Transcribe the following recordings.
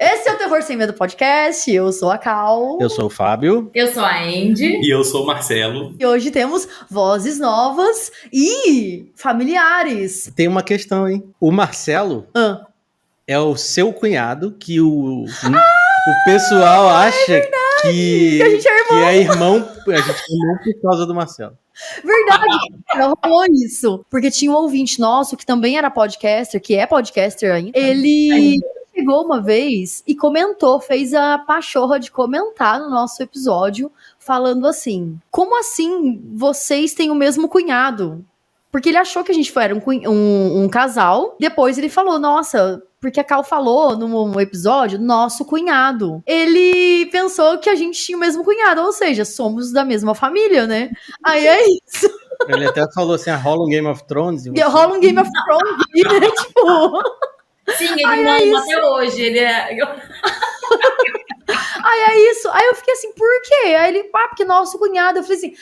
Esse é o Terror Sem Medo Podcast. Eu sou a Cal. Eu sou o Fábio. Eu sou a Andy. E eu sou o Marcelo. E hoje temos vozes novas e familiares. Tem uma questão, hein? O Marcelo é o seu cunhado que o pessoal acha que a gente é irmão. Que é irmão. A gente é irmão por causa do Marcelo. Verdade, não rolou isso. Porque tinha um ouvinte nosso que também era podcaster, que é podcaster ainda. Ele chegou uma vez e comentou, fez a pachorra de comentar no nosso episódio, falando assim: como assim vocês têm o mesmo cunhado? Porque ele achou que a gente era um casal. Depois ele falou, nossa, porque a Cal falou no episódio, nosso cunhado. Ele pensou que a gente tinha o mesmo cunhado, ou seja, somos da mesma família, né? Aí é isso. Ele até falou assim, rola um Game of Thrones. Rola um Game of Thrones, né? Tipo... Sim, ele não até hoje, ele é... Aí é isso. Aí eu fiquei assim, por quê? Aí ele, porque nosso cunhado. Eu falei assim,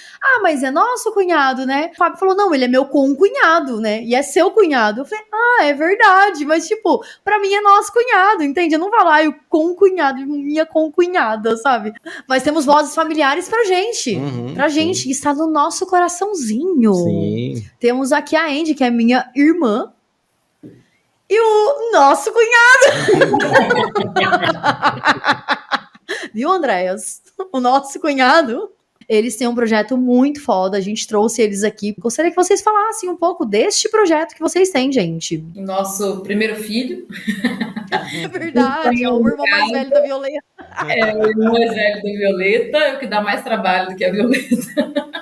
mas é nosso cunhado, né? O Fábio falou, não, ele é meu concunhado, né? E é seu cunhado. Eu falei, é verdade. Mas, tipo, pra mim é nosso cunhado, entende? Eu não falo, o concunhado, minha concunhada, sabe? Mas temos vozes familiares pra gente. Pra gente, que está no nosso coraçãozinho. Sim. Temos aqui a Andy, que é minha irmã. E o nosso cunhado. Viu, Andréas? O nosso cunhado. Eles têm um projeto muito foda. A gente trouxe eles aqui. Gostaria que vocês falassem um pouco deste projeto que vocês têm, gente. Nosso primeiro filho. É verdade, é o irmão mais velho da Violeta. É o irmão mais velho da Violeta, é o que dá mais trabalho do que a Violeta.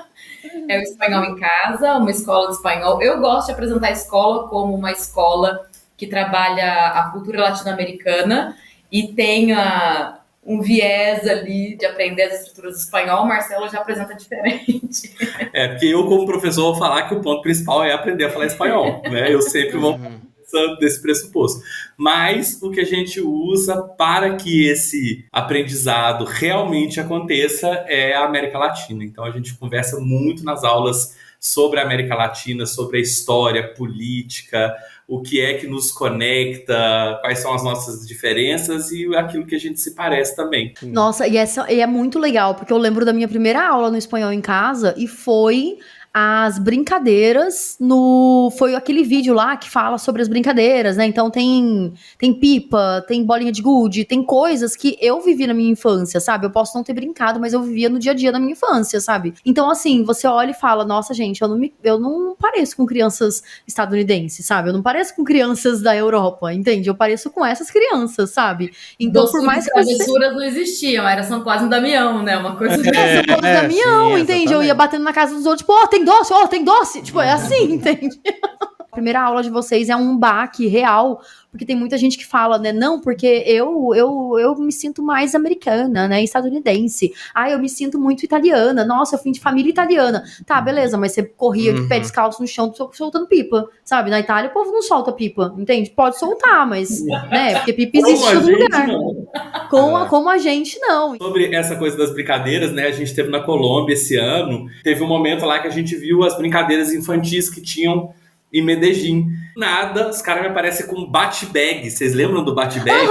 É o Espanhol em Casa, uma escola de espanhol. Eu gosto de apresentar a escola como uma escola que trabalha a cultura latino-americana e tem um viés ali de aprender as estruturas do espanhol. O Marcelo já apresenta diferente. Porque eu, como professor, vou falar que o ponto principal é aprender a falar espanhol, né? Eu sempre vou desse pressuposto. Mas o que a gente usa para que esse aprendizado realmente aconteça é a América Latina. Então a gente conversa muito nas aulas sobre a América Latina, sobre a história, política, o que é que nos conecta, quais são as nossas diferenças e aquilo que a gente se parece também. Nossa, e é muito legal, porque eu lembro da minha primeira aula no Espanhol em Casa e foi as brincadeiras foi aquele vídeo lá que fala sobre as brincadeiras, né? Então tem pipa, tem bolinha de gude, tem coisas que eu vivi na minha infância, sabe? Eu posso não ter brincado, mas eu vivia no dia a dia da minha infância, sabe? Então, assim, você olha e fala, nossa, gente, eu não pareço com crianças estadunidenses, sabe? Eu não pareço com crianças da Europa, entende? Eu pareço com essas crianças, sabe? Então, por mais que travessuras não existiam, era São Cosme e Damião, né? Uma coisa São Cosme e Damião, sim, entende? Eu ia batendo na casa dos outros, tipo, tem doce, tipo, é assim, entende? A primeira aula de vocês é um baque real, porque tem muita gente que fala, né, não, porque eu me sinto mais americana, né, estadunidense. Eu me sinto muito italiana, nossa, eu fui de família italiana. Tá, beleza, mas você corria de pé descalço no chão soltando pipa, sabe? Na Itália o povo não solta pipa, entende? Pode soltar, mas, né, porque pipa existe em todo lugar. Como a gente, não. Sobre essa coisa das brincadeiras, né, a gente teve na Colômbia esse ano, teve um momento lá que a gente viu as brincadeiras infantis que tinham em Medellín. Nada, os caras me aparecem com bate-bag. Vocês lembram do bate-bag?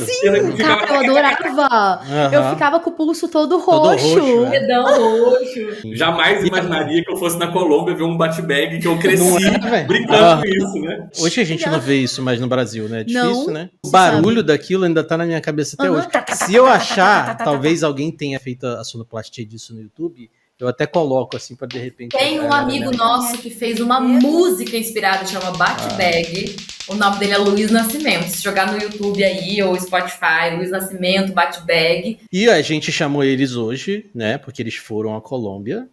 Sim, cara, eu adorava. Eu ficava com o pulso todo roxo. Dedão roxo. Jamais imaginaria que eu fosse na Colômbia ver um bate-bag, que eu cresci brincando com isso, né? Hoje a gente não vê isso mais no Brasil, né? É difícil, não, né? O barulho daquilo ainda tá na minha cabeça até hoje. Se eu achar, talvez alguém tenha feito a sonoplastia disso no YouTube, eu até coloco assim pra de repente... Tem um amigo nosso que fez uma música inspirada, chama Bate-Bag. O nome dele é Luiz Nascimento. Se jogar no YouTube aí, ou Spotify, Luiz Nascimento, Bate-Bag. E a gente chamou eles hoje, né? Porque eles foram à Colômbia.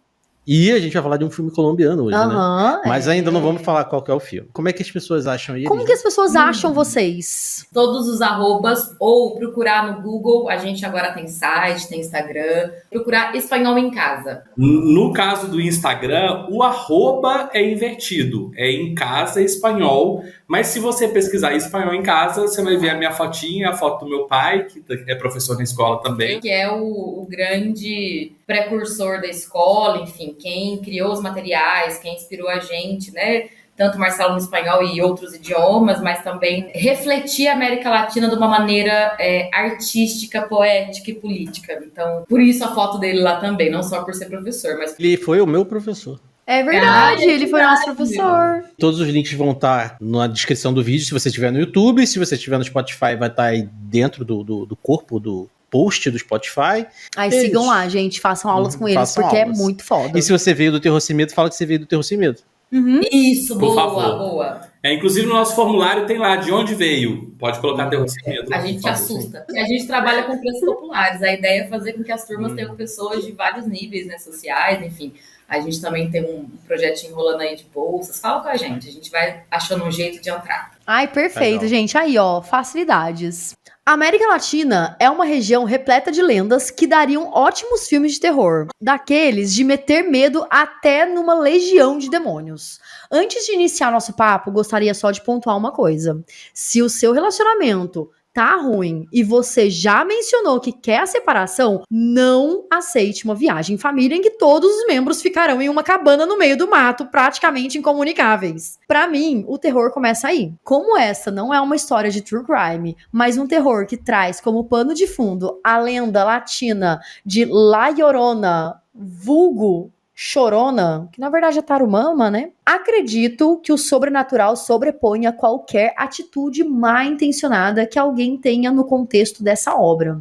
E a gente vai falar de um filme colombiano hoje, né? Mas ainda não vamos falar qual que é o filme. Como é que as pessoas acham eles? Como que as pessoas acham vocês? Todos os arrobas, ou procurar no Google, a gente agora tem site, tem Instagram, procurar Espanhol em Casa. No caso do Instagram, o arroba é invertido, é em casa espanhol, mas se você pesquisar espanhol em casa, você vai ver a minha fotinha, a foto do meu pai, que é professor na escola também. Que é o grande precursor da escola, enfim, quem criou os materiais, quem inspirou a gente, né? tanto Marcelo no espanhol e outros idiomas, mas também refletir a América Latina de uma maneira artística, poética e política. Então, por isso a foto dele lá também, não só por ser professor, mas... Ele foi o meu professor. É verdade, ele foi nosso professor. Todos os links vão estar na descrição do vídeo, se você estiver no YouTube. Se você estiver no Spotify, vai estar aí dentro do corpo do post do Spotify. Aí sigam lá, gente, façam aulas com eles, porque é muito foda. E se você veio do Terror Sem Medo, fala que você veio do Terror Sem Medo. Isso, Por boa, favor. boa. Inclusive no nosso formulário tem lá de onde veio. Pode colocar Terror Sem Medo. A gente assusta. A gente trabalha com preços populares. A ideia é fazer com que as turmas tenham pessoas de vários níveis, né, sociais, enfim. A gente também tem um projetinho rolando aí de bolsas. Fala com a gente vai achando um jeito de entrar. Ai, perfeito, gente. Aí, ó, facilidades. A América Latina é uma região repleta de lendas que dariam ótimos filmes de terror. Daqueles de meter medo até numa legião de demônios. Antes de iniciar nosso papo, gostaria só de pontuar uma coisa. Se o seu relacionamento tá ruim e você já mencionou que quer a separação, não aceite uma viagem em família em que todos os membros ficarão em uma cabana no meio do mato, praticamente incomunicáveis. Pra mim, o terror começa aí. Como essa não é uma história de true crime, mas um terror que traz como pano de fundo a lenda latina de La Llorona, vulgo Chorona, que na verdade é Tarumama, né? Acredito que o sobrenatural sobreponha qualquer atitude mal intencionada que alguém tenha no contexto dessa obra.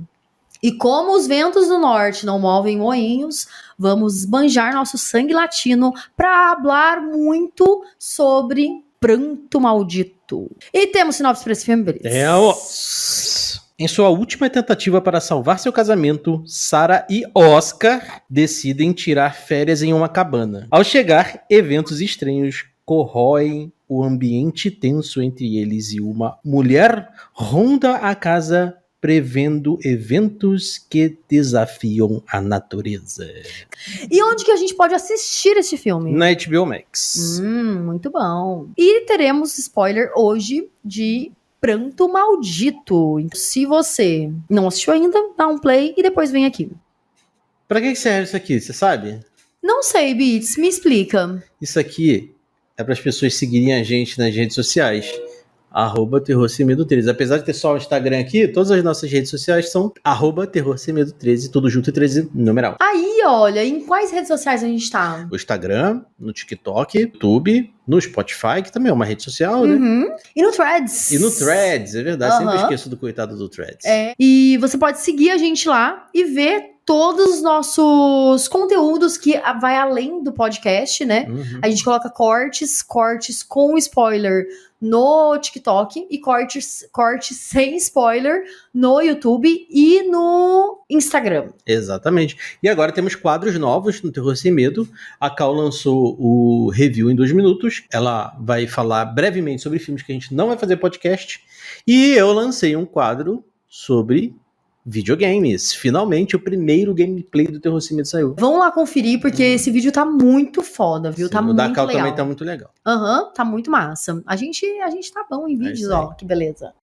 E como os ventos do norte não movem moinhos, vamos esbanjar nosso sangue latino para falar muito sobre Pranto Maldito. E temos sinopse para esse filme, beleza? Em sua última tentativa para salvar seu casamento, Sarah e Oscar decidem tirar férias em uma cabana. Ao chegar, eventos estranhos corroem o ambiente tenso entre eles e uma mulher ronda a casa prevendo eventos que desafiam a natureza. E onde que a gente pode assistir esse filme? Na HBO Max. Muito bom. E teremos spoiler hoje de Pranto Maldito. Então, se você não assistiu ainda, dá um play e depois vem aqui. Pra que serve isso aqui, você sabe? Não sei, Beats, me explica. Isso aqui é para as pessoas seguirem a gente nas redes sociais. @Terror Sem Medo 13. Apesar de ter só o Instagram aqui, todas as nossas redes sociais são @Terror Sem Medo 13, tudo junto e 13 numeral. Aí, olha, em quais redes sociais a gente tá? O Instagram, no TikTok, YouTube, no Spotify, que também é uma rede social, né? E no Threads. E no Threads, é verdade. Sempre esqueço do coitado do Threads. E você pode seguir a gente lá e ver todos os nossos conteúdos que vai além do podcast, né? A gente coloca cortes com spoiler no TikTok e cortes sem spoiler no YouTube e no Instagram. Exatamente. E agora temos quadros novos no Terror Sem Medo. A Cal lançou o review em 2 minutos. Ela vai falar brevemente sobre filmes que a gente não vai fazer podcast. E eu lancei um quadro sobre videogames. Finalmente, o primeiro gameplay do Terror Sem Medo saiu. Vão lá conferir, porque esse vídeo tá muito foda, viu? Sim, tá muito legal. O da Cal também tá muito legal. Tá muito massa. A gente tá bom em vídeos, ó. Que beleza.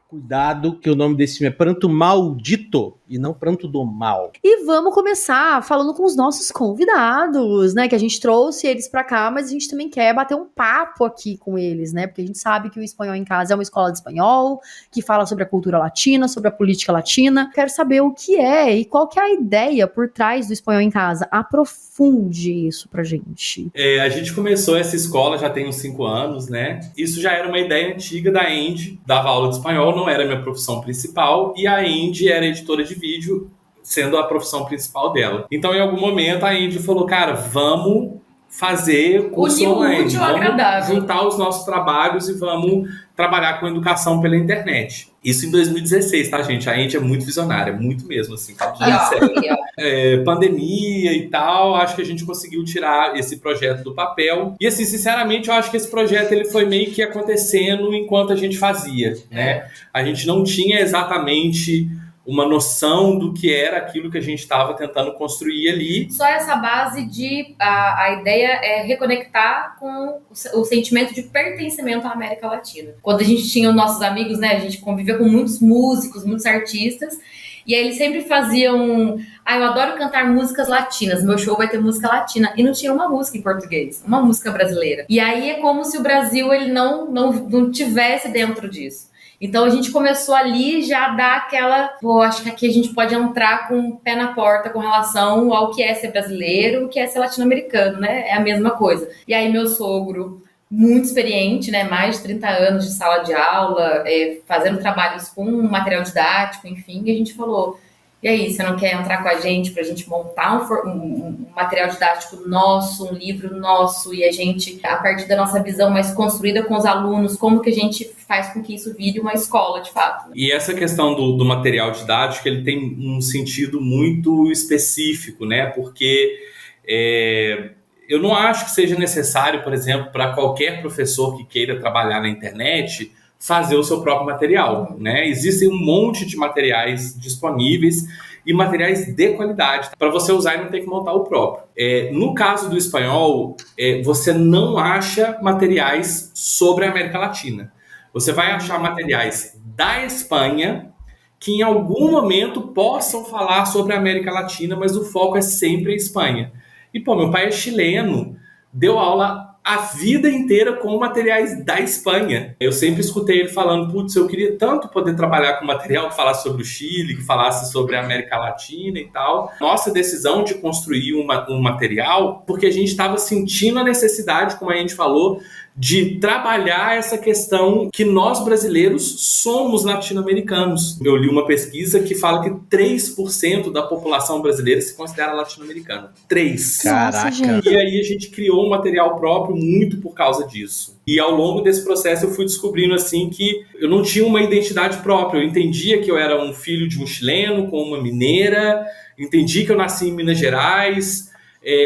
Cuidado, que o nome desse filme é Pranto Maldito e não Pranto do Mal. E vamos começar falando com os nossos convidados, né? Que a gente trouxe eles pra cá, mas a gente também quer bater um papo aqui com eles, né? Porque a gente sabe que o Espanhol em Casa é uma escola de espanhol, que fala sobre a cultura latina, sobre a política latina. Quero saber o que é e qual que é a ideia por trás do Espanhol em Casa. Aprofunde isso pra gente. A gente começou essa escola já tem uns 5 anos, né? Isso já era uma ideia antiga da Andy, dava aula de espanhol, não era minha profissão principal, e a Andy era editora de vídeo, sendo a profissão principal dela. Então, em algum momento, a Andy falou, cara, vamos fazer curso online, vamos juntar os nossos trabalhos e vamos trabalhar com educação pela internet. Isso em 2016, tá, gente? A Andy é muito visionária, muito mesmo, assim, tá tudo certo. Pandemia e tal, acho que a gente conseguiu tirar esse projeto do papel. E, assim, sinceramente, eu acho que esse projeto ele foi meio que acontecendo enquanto a gente fazia, né? A gente não tinha exatamente uma noção do que era aquilo que a gente estava tentando construir ali. Só essa base de... A ideia é reconectar com o sentimento de pertencimento à América Latina. Quando a gente tinha os nossos amigos, né? A gente convivia com muitos músicos, muitos artistas. E aí eles sempre faziam, eu adoro cantar músicas latinas, meu show vai ter música latina. E não tinha uma música em português, uma música brasileira. E aí é como se o Brasil ele não tivesse dentro disso. Então a gente começou ali já a dar aquela, acho que aqui a gente pode entrar com o pé na porta com relação ao que é ser brasileiro, o que é ser latino-americano, né? É a mesma coisa. E aí meu sogro, muito experiente, né? Mais de 30 anos de sala de aula, fazendo trabalhos com material didático, enfim, e a gente falou, e aí, você não quer entrar com a gente para a gente montar um material didático nosso, um livro nosso, e a gente, a partir da nossa visão mais construída com os alunos, como que a gente faz com que isso vire uma escola, de fato? E essa questão do material didático, ele tem um sentido muito específico, né? Porque eu não acho que seja necessário, por exemplo, para qualquer professor que queira trabalhar na internet, fazer o seu próprio material, né? Existem um monte de materiais disponíveis e materiais de qualidade para você usar e não ter que montar o próprio. No caso do espanhol, você não acha materiais sobre a América Latina. Você vai achar materiais da Espanha que em algum momento possam falar sobre a América Latina, mas o foco é sempre a Espanha. E, meu pai é chileno, deu aula a vida inteira com materiais da Espanha. Eu sempre escutei ele falando, putz, eu queria tanto poder trabalhar com material que falasse sobre o Chile, que falasse sobre a América Latina e tal. Nossa decisão de construir um material, porque a gente estava sentindo a necessidade, como a gente falou, de trabalhar essa questão que nós brasileiros somos latino-americanos. Eu li uma pesquisa que fala que 3% da população brasileira se considera latino-americana. 3%. Caraca. E aí a gente criou um material próprio muito por causa disso. E ao longo desse processo eu fui descobrindo assim que eu não tinha uma identidade própria. Eu entendia que eu era um filho de um chileno com uma mineira, entendi que eu nasci em Minas Gerais.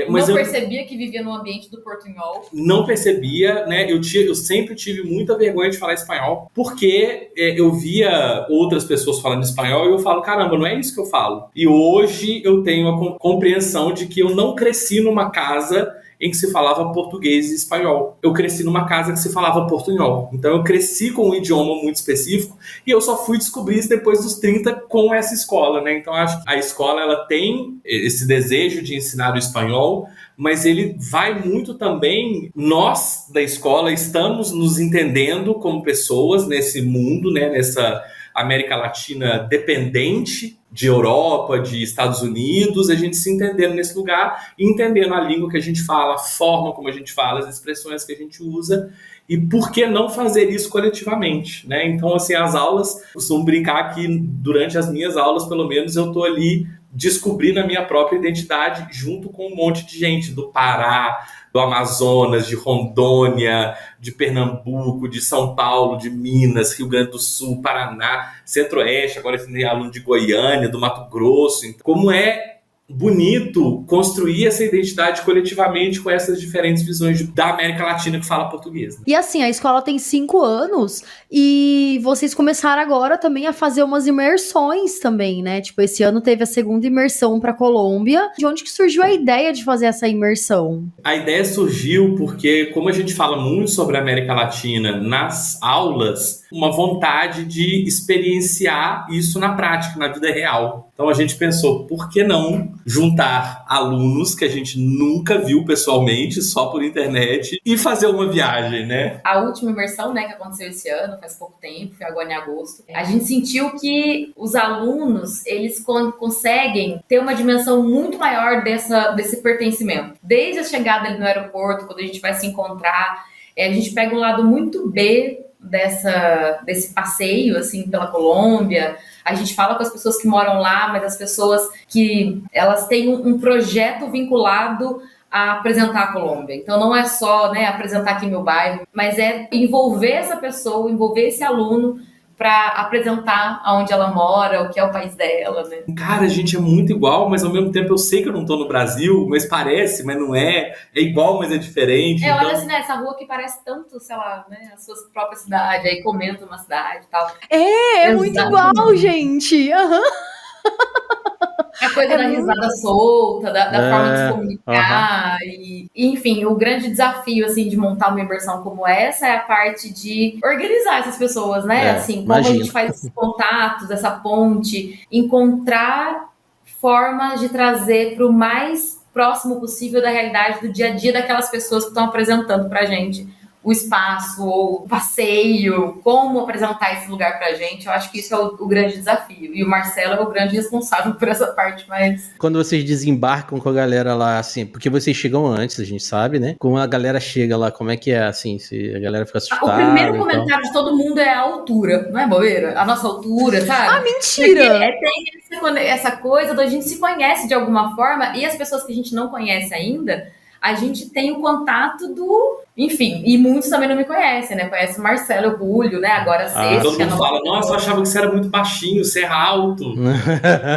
Mas não percebia que vivia no ambiente do portunhol. Não percebia, né? Eu sempre tive muita vergonha de falar espanhol, porque eu via outras pessoas falando espanhol e eu falo, caramba, não é isso que eu falo. E hoje eu tenho a compreensão de que eu não cresci numa casa em que se falava português e espanhol. Eu cresci numa casa que se falava portunhol. Então eu cresci com um idioma muito específico e eu só fui descobrir isso depois dos 30 com essa escola, né? Então acho que a escola ela tem esse desejo de ensinar o espanhol, mas ele vai muito também, nós da escola estamos nos entendendo como pessoas nesse mundo, né? Nessa América Latina dependente de Europa, de Estados Unidos, a gente se entendendo nesse lugar e entendendo a língua que a gente fala, a forma como a gente fala, as expressões que a gente usa e por que não fazer isso coletivamente, né? Então, assim, as aulas, costumo brincar que durante as minhas aulas, pelo menos, eu tô ali descobrindo a minha própria identidade junto com um monte de gente do Pará, do Amazonas, de Rondônia, de Pernambuco, de São Paulo, de Minas, Rio Grande do Sul, Paraná, Centro-Oeste, agora tem aluno de Goiânia, do Mato Grosso. Como é bonito construir essa identidade coletivamente com essas diferentes visões da América Latina que fala português. Né? E assim, a escola tem 5 anos e vocês começaram agora também a fazer umas imersões também, né? Tipo, esse ano teve a segunda imersão para Colômbia. De onde que surgiu a ideia de fazer essa imersão? A ideia surgiu porque, como a gente fala muito sobre a América Latina nas aulas, uma vontade de experienciar isso na prática, na vida real. Então a gente pensou, por que não juntar alunos que a gente nunca viu pessoalmente, só por internet, e fazer uma viagem, né? A última imersão, né, que aconteceu esse ano, faz pouco tempo, foi agora em agosto, a gente sentiu que os alunos, eles conseguem ter uma dimensão muito maior desse pertencimento. Desde a chegada ali no aeroporto, quando a gente vai se encontrar, a gente pega um lado muito B desse passeio, assim, pela Colômbia. A gente fala com as pessoas que moram lá, mas as pessoas que elas têm um projeto vinculado a apresentar a Colômbia. Então não é só, né, apresentar aqui meu bairro, mas é envolver essa pessoa, envolver esse aluno para apresentar aonde ela mora, o que é o país dela, né? Cara, a gente é muito igual, mas ao mesmo tempo eu sei que eu não tô no Brasil, mas parece, mas não é. É igual, mas é diferente. Então... olha assim, né, essa rua que parece tanto, sei lá, né, a sua própria cidade, aí comenta uma cidade e tal. É muito igual, gente! Aham. A coisa da risada solta, da forma de se comunicar. Enfim, o grande desafio, assim, de montar uma imersão como essa é a parte de organizar essas pessoas, né? Assim, como a gente faz esses contatos, essa ponte, encontrar formas de trazer para o mais próximo possível da realidade do dia a dia daquelas pessoas que estão apresentando pra gente o espaço, ou o passeio, como apresentar esse lugar pra gente. Eu acho que isso é o grande desafio. E o Marcelo é o grande responsável por essa parte mais... Quando vocês desembarcam com a galera lá, assim, porque vocês chegam antes, a gente sabe, né? Como a galera chega lá, como é que é, assim, se a galera fica assustada? O primeiro comentário de todo mundo é a altura, não é, bobeira? A nossa altura, sabe? Ah, mentira! Tem essa coisa da gente se conhece de alguma forma, e as pessoas que a gente não conhece ainda, a gente tem o contato do... Enfim, e muitos também não me conhecem, né? Conhece o Marcelo, o Julio, né? Agora Sexta. Todo mundo fala, nossa, eu achava que você era muito baixinho, você é alto.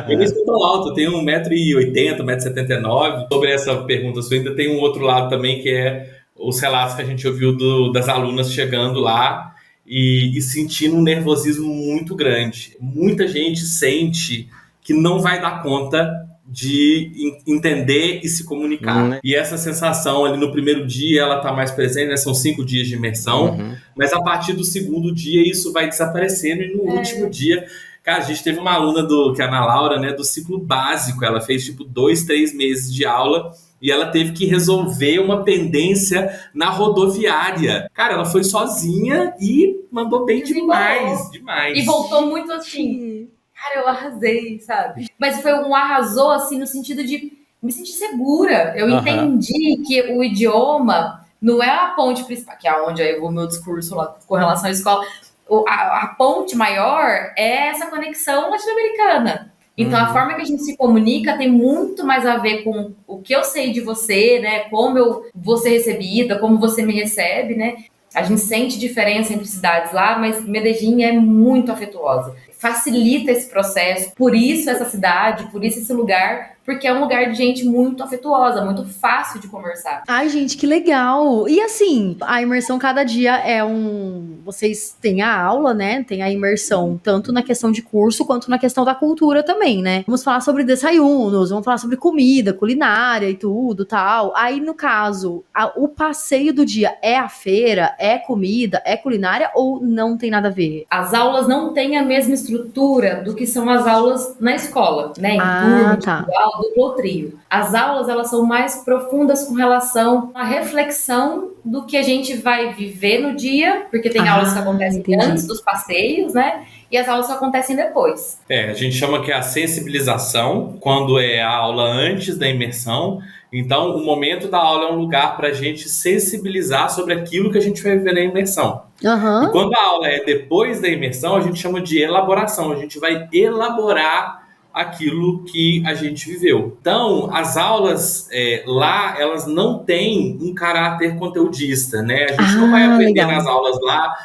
Eu nem sou tão alto, eu tenho 1,80m, 1,79m. Sobre essa pergunta sua, ainda tem um outro lado também, que é os relatos que a gente ouviu das alunas chegando lá e sentindo um nervosismo muito grande. Muita gente sente que não vai dar conta de entender e se comunicar. E essa sensação ali no primeiro dia, ela tá mais presente, né? São 5 dias de imersão, mas a partir do segundo dia isso vai desaparecendo, e no último dia, cara, a gente teve uma aluna que é a Ana Laura, né, do ciclo básico, ela fez tipo 2, 3 meses de aula, e ela teve que resolver uma pendência na rodoviária. Cara, ela foi sozinha e mandou bem demais. E voltou muito assim... Cara, eu arrasei, sabe? Mas foi um arrasou, assim, no sentido de me sentir segura. Eu entendi que o idioma não é a ponte principal, que é onde aí o meu discurso lá com relação à escola. A ponte maior é essa conexão latino-americana. Então, a forma que a gente se comunica tem muito mais a ver com o que eu sei de você, né? Como eu vou ser recebida, como você me recebe, né? A gente sente diferença entre cidades lá, mas Medellín é muito afetuosa. Facilita esse processo, por isso essa cidade, por isso esse lugar, porque é um lugar de gente muito afetuosa, muito fácil de conversar. Ai, gente, que legal! E assim, a imersão cada dia é vocês têm a aula, né? Tem a imersão tanto na questão de curso quanto na questão da cultura também, né? Vamos falar sobre desayunos, vamos falar sobre comida, culinária e tudo, tal. Aí, no caso, o passeio do dia é a feira, é comida, é culinária ou não tem nada a ver? As aulas não têm a mesma estrutura do que são as aulas na escola, né? Em turma, individual, duplo ou trio. As aulas, elas são mais profundas com relação à reflexão do que a gente vai viver no dia, porque tem aulas que acontecem antes dos passeios, né? E as aulas só acontecem depois. A gente chama que é a sensibilização, quando é a aula antes da imersão. Então, o momento da aula é um lugar para a gente sensibilizar sobre aquilo que a gente vai viver na imersão. E quando a aula é depois da imersão, a gente chama de elaboração. A gente vai elaborar aquilo que a gente viveu. Então, as aulas lá, elas não têm um caráter conteudista, né? A gente não vai aprender nas aulas lá,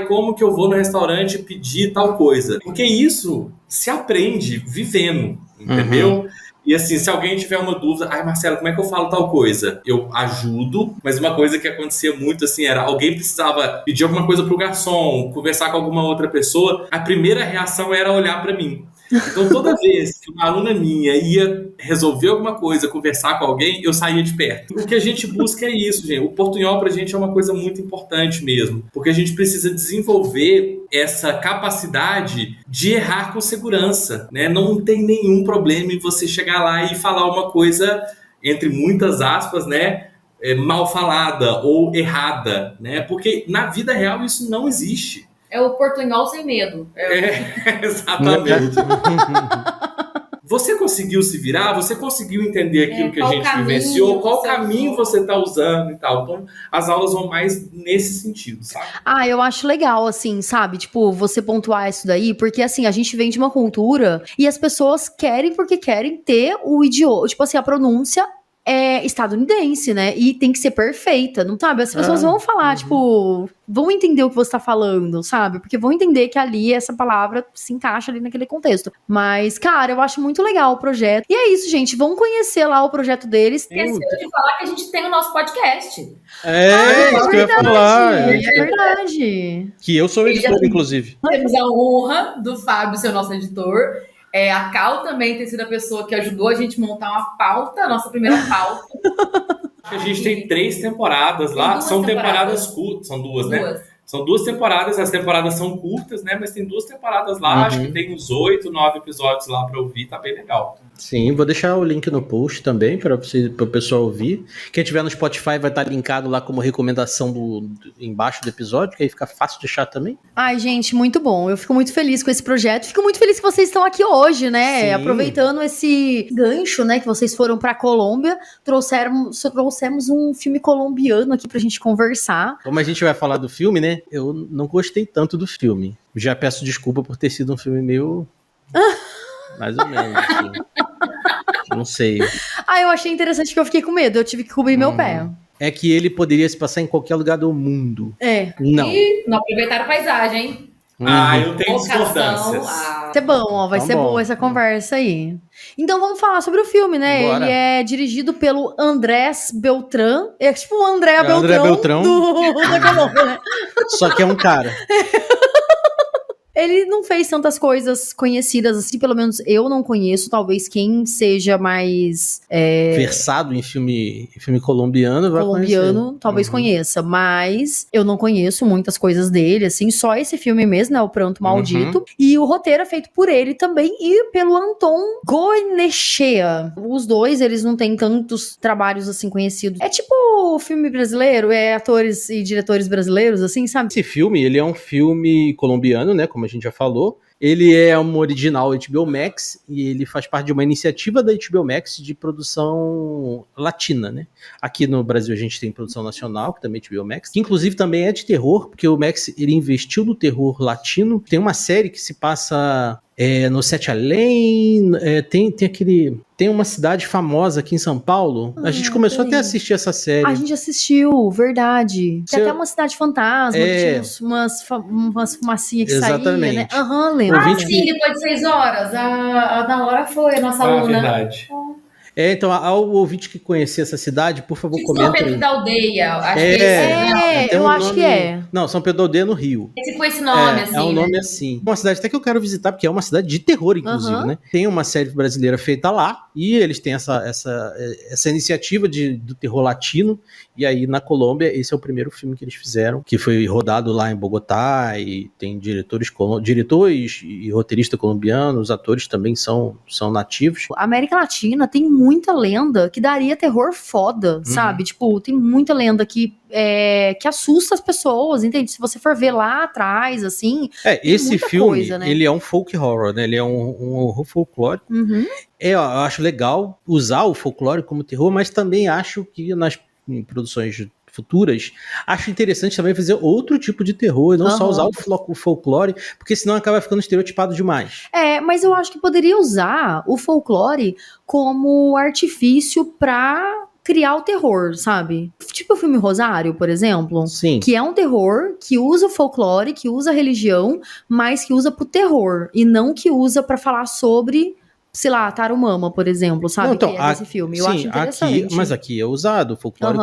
como que eu vou no restaurante pedir tal coisa? Porque isso se aprende vivendo, entendeu? E assim, se alguém tiver uma dúvida, Marcelo, como é que eu falo tal coisa? Eu ajudo, mas uma coisa que acontecia muito assim era, alguém precisava pedir alguma coisa pro garçom, conversar com alguma outra pessoa, a primeira reação era olhar para mim. Então, toda vez que uma aluna minha ia resolver alguma coisa, conversar com alguém, eu saía de perto. O que a gente busca é isso, gente. O portunhol pra gente é uma coisa muito importante mesmo, porque a gente precisa desenvolver essa capacidade de errar com segurança, né? Não tem nenhum problema em você chegar lá e falar uma coisa, entre muitas aspas, né? Mal falada ou errada, né? Porque na vida real isso não existe. É o portunhol sem medo. Exatamente. Você conseguiu se virar? Você conseguiu entender aquilo que a gente vivenciou? Qual caminho você está usando e tal? Então, as aulas vão mais nesse sentido, sabe? Eu acho legal, assim, sabe? Tipo, você pontuar isso daí, porque, assim, a gente vem de uma cultura e as pessoas querem porque querem ter o idioma, tipo assim, a pronúncia estadunidense, né? E tem que ser perfeita, não sabe? As pessoas vão falar, tipo, vão entender o que você tá falando, sabe? Porque vão entender que ali essa palavra se encaixa ali naquele contexto. Mas, cara, eu acho muito legal o projeto. E é isso, gente. Vão conhecer lá o projeto deles. Esqueceu de falar que a gente tem o nosso podcast. Isso que eu ia falar. É verdade. Que eu sou editor, inclusive. Temos a honra do Fábio ser o nosso editor. A Cal também tem sido a pessoa que ajudou a gente a montar uma pauta, a nossa primeira pauta. A gente tem 3 temporadas lá, são temporadas curtas, são 2, né? São 2 temporadas, as temporadas são curtas, né? Mas tem 2 temporadas lá, acho que tem uns 8, 9 episódios lá pra ouvir, tá bem legal. Sim, vou deixar o link no post também para o pessoal ouvir. Quem tiver no Spotify vai estar linkado lá como recomendação embaixo do episódio, que aí fica fácil de achar também. Ai, gente, muito bom. Eu fico muito feliz com esse projeto. Fico muito feliz que vocês estão aqui hoje, né? Sim. Aproveitando esse gancho, né? Que vocês foram pra Colômbia, trouxemos um filme colombiano aqui pra gente conversar. Como a gente vai falar do filme, né? Eu não gostei tanto do filme. Já peço desculpa por ter sido um filme meio... mais ou menos, assim. Não sei. Eu achei interessante porque eu fiquei com medo. Eu tive que cobrir meu pé. É que ele poderia se passar em qualquer lugar do mundo. Não. E não aproveitaram a paisagem, hein? Eu tenho discordâncias. Vai ser bom, ó. Vai Então ser boa essa conversa aí. Então vamos falar sobre o filme, né? Bora. Ele é dirigido pelo Andrés Beltrán. É tipo o André Beltrán da Colômbia, né? Só que é um cara. Ele não fez tantas coisas conhecidas assim, pelo menos eu não conheço. Talvez quem seja mais versado em filme colombiano vai conhecer. Talvez conheça, mas eu não conheço muitas coisas dele, assim, só esse filme mesmo, né, O Pranto Maldito, e o roteiro é feito por ele também e pelo Anton Goynechea. Os dois, eles não têm tantos trabalhos assim conhecidos. É tipo o filme brasileiro, atores e diretores brasileiros, assim, sabe? Esse filme, ele é um filme colombiano, né, como a gente já falou. Ele é um original HBO Max e ele faz parte de uma iniciativa da HBO Max de produção latina, né? Aqui no Brasil a gente tem produção nacional, que também é HBO Max, que inclusive também é de terror, porque o Max ele investiu no terror latino. Tem uma série que se passa no Sete Além, tem uma cidade famosa aqui em São Paulo. A gente começou até a assistir essa série. A gente assistiu, verdade. Tem até uma cidade fantasma, que tinha umas fumacinhas que saíam, né? Lembro. Sim, depois de 6 horas. A da hora foi a nossa aluna. Verdade. Então, ao ouvinte que conhecer essa cidade, por favor, comenta. São Pedro da Aldeia, acho que eu acho que é. Não, São Pedro da Aldeia no Rio. É tipo esse nome, assim. É um nome assim. Uma cidade até que eu quero visitar, porque é uma cidade de terror, inclusive, né? Tem uma série brasileira feita lá, e eles têm essa iniciativa do terror latino, e aí na Colômbia, esse é o primeiro filme que eles fizeram, que foi rodado lá em Bogotá, e tem diretores e roteiristas colombianos, os atores também são nativos. A América Latina tem muita lenda que daria terror foda, sabe? Tipo, tem muita lenda que assusta as pessoas, entende? Se você for ver lá atrás, assim... esse filme, coisa, né? ele é um folk horror, né? Ele é um horror folclórico. Eu acho legal usar o folclore como terror, mas também acho que nas produções futuras, acho interessante também fazer outro tipo de terror, e não só usar o folclore, porque senão acaba ficando estereotipado demais. Mas eu acho que poderia usar o folclore como artifício pra criar o terror, sabe? Tipo o filme Rosário, por exemplo. Sim. Que é um terror que usa o folclore, que usa a religião, mas que usa pro terror, e não que usa pra falar sobre... sei lá, Tarumama, por exemplo, sabe? Não, então, que é desse filme. Eu acho interessante. Mas aqui é usado o folclore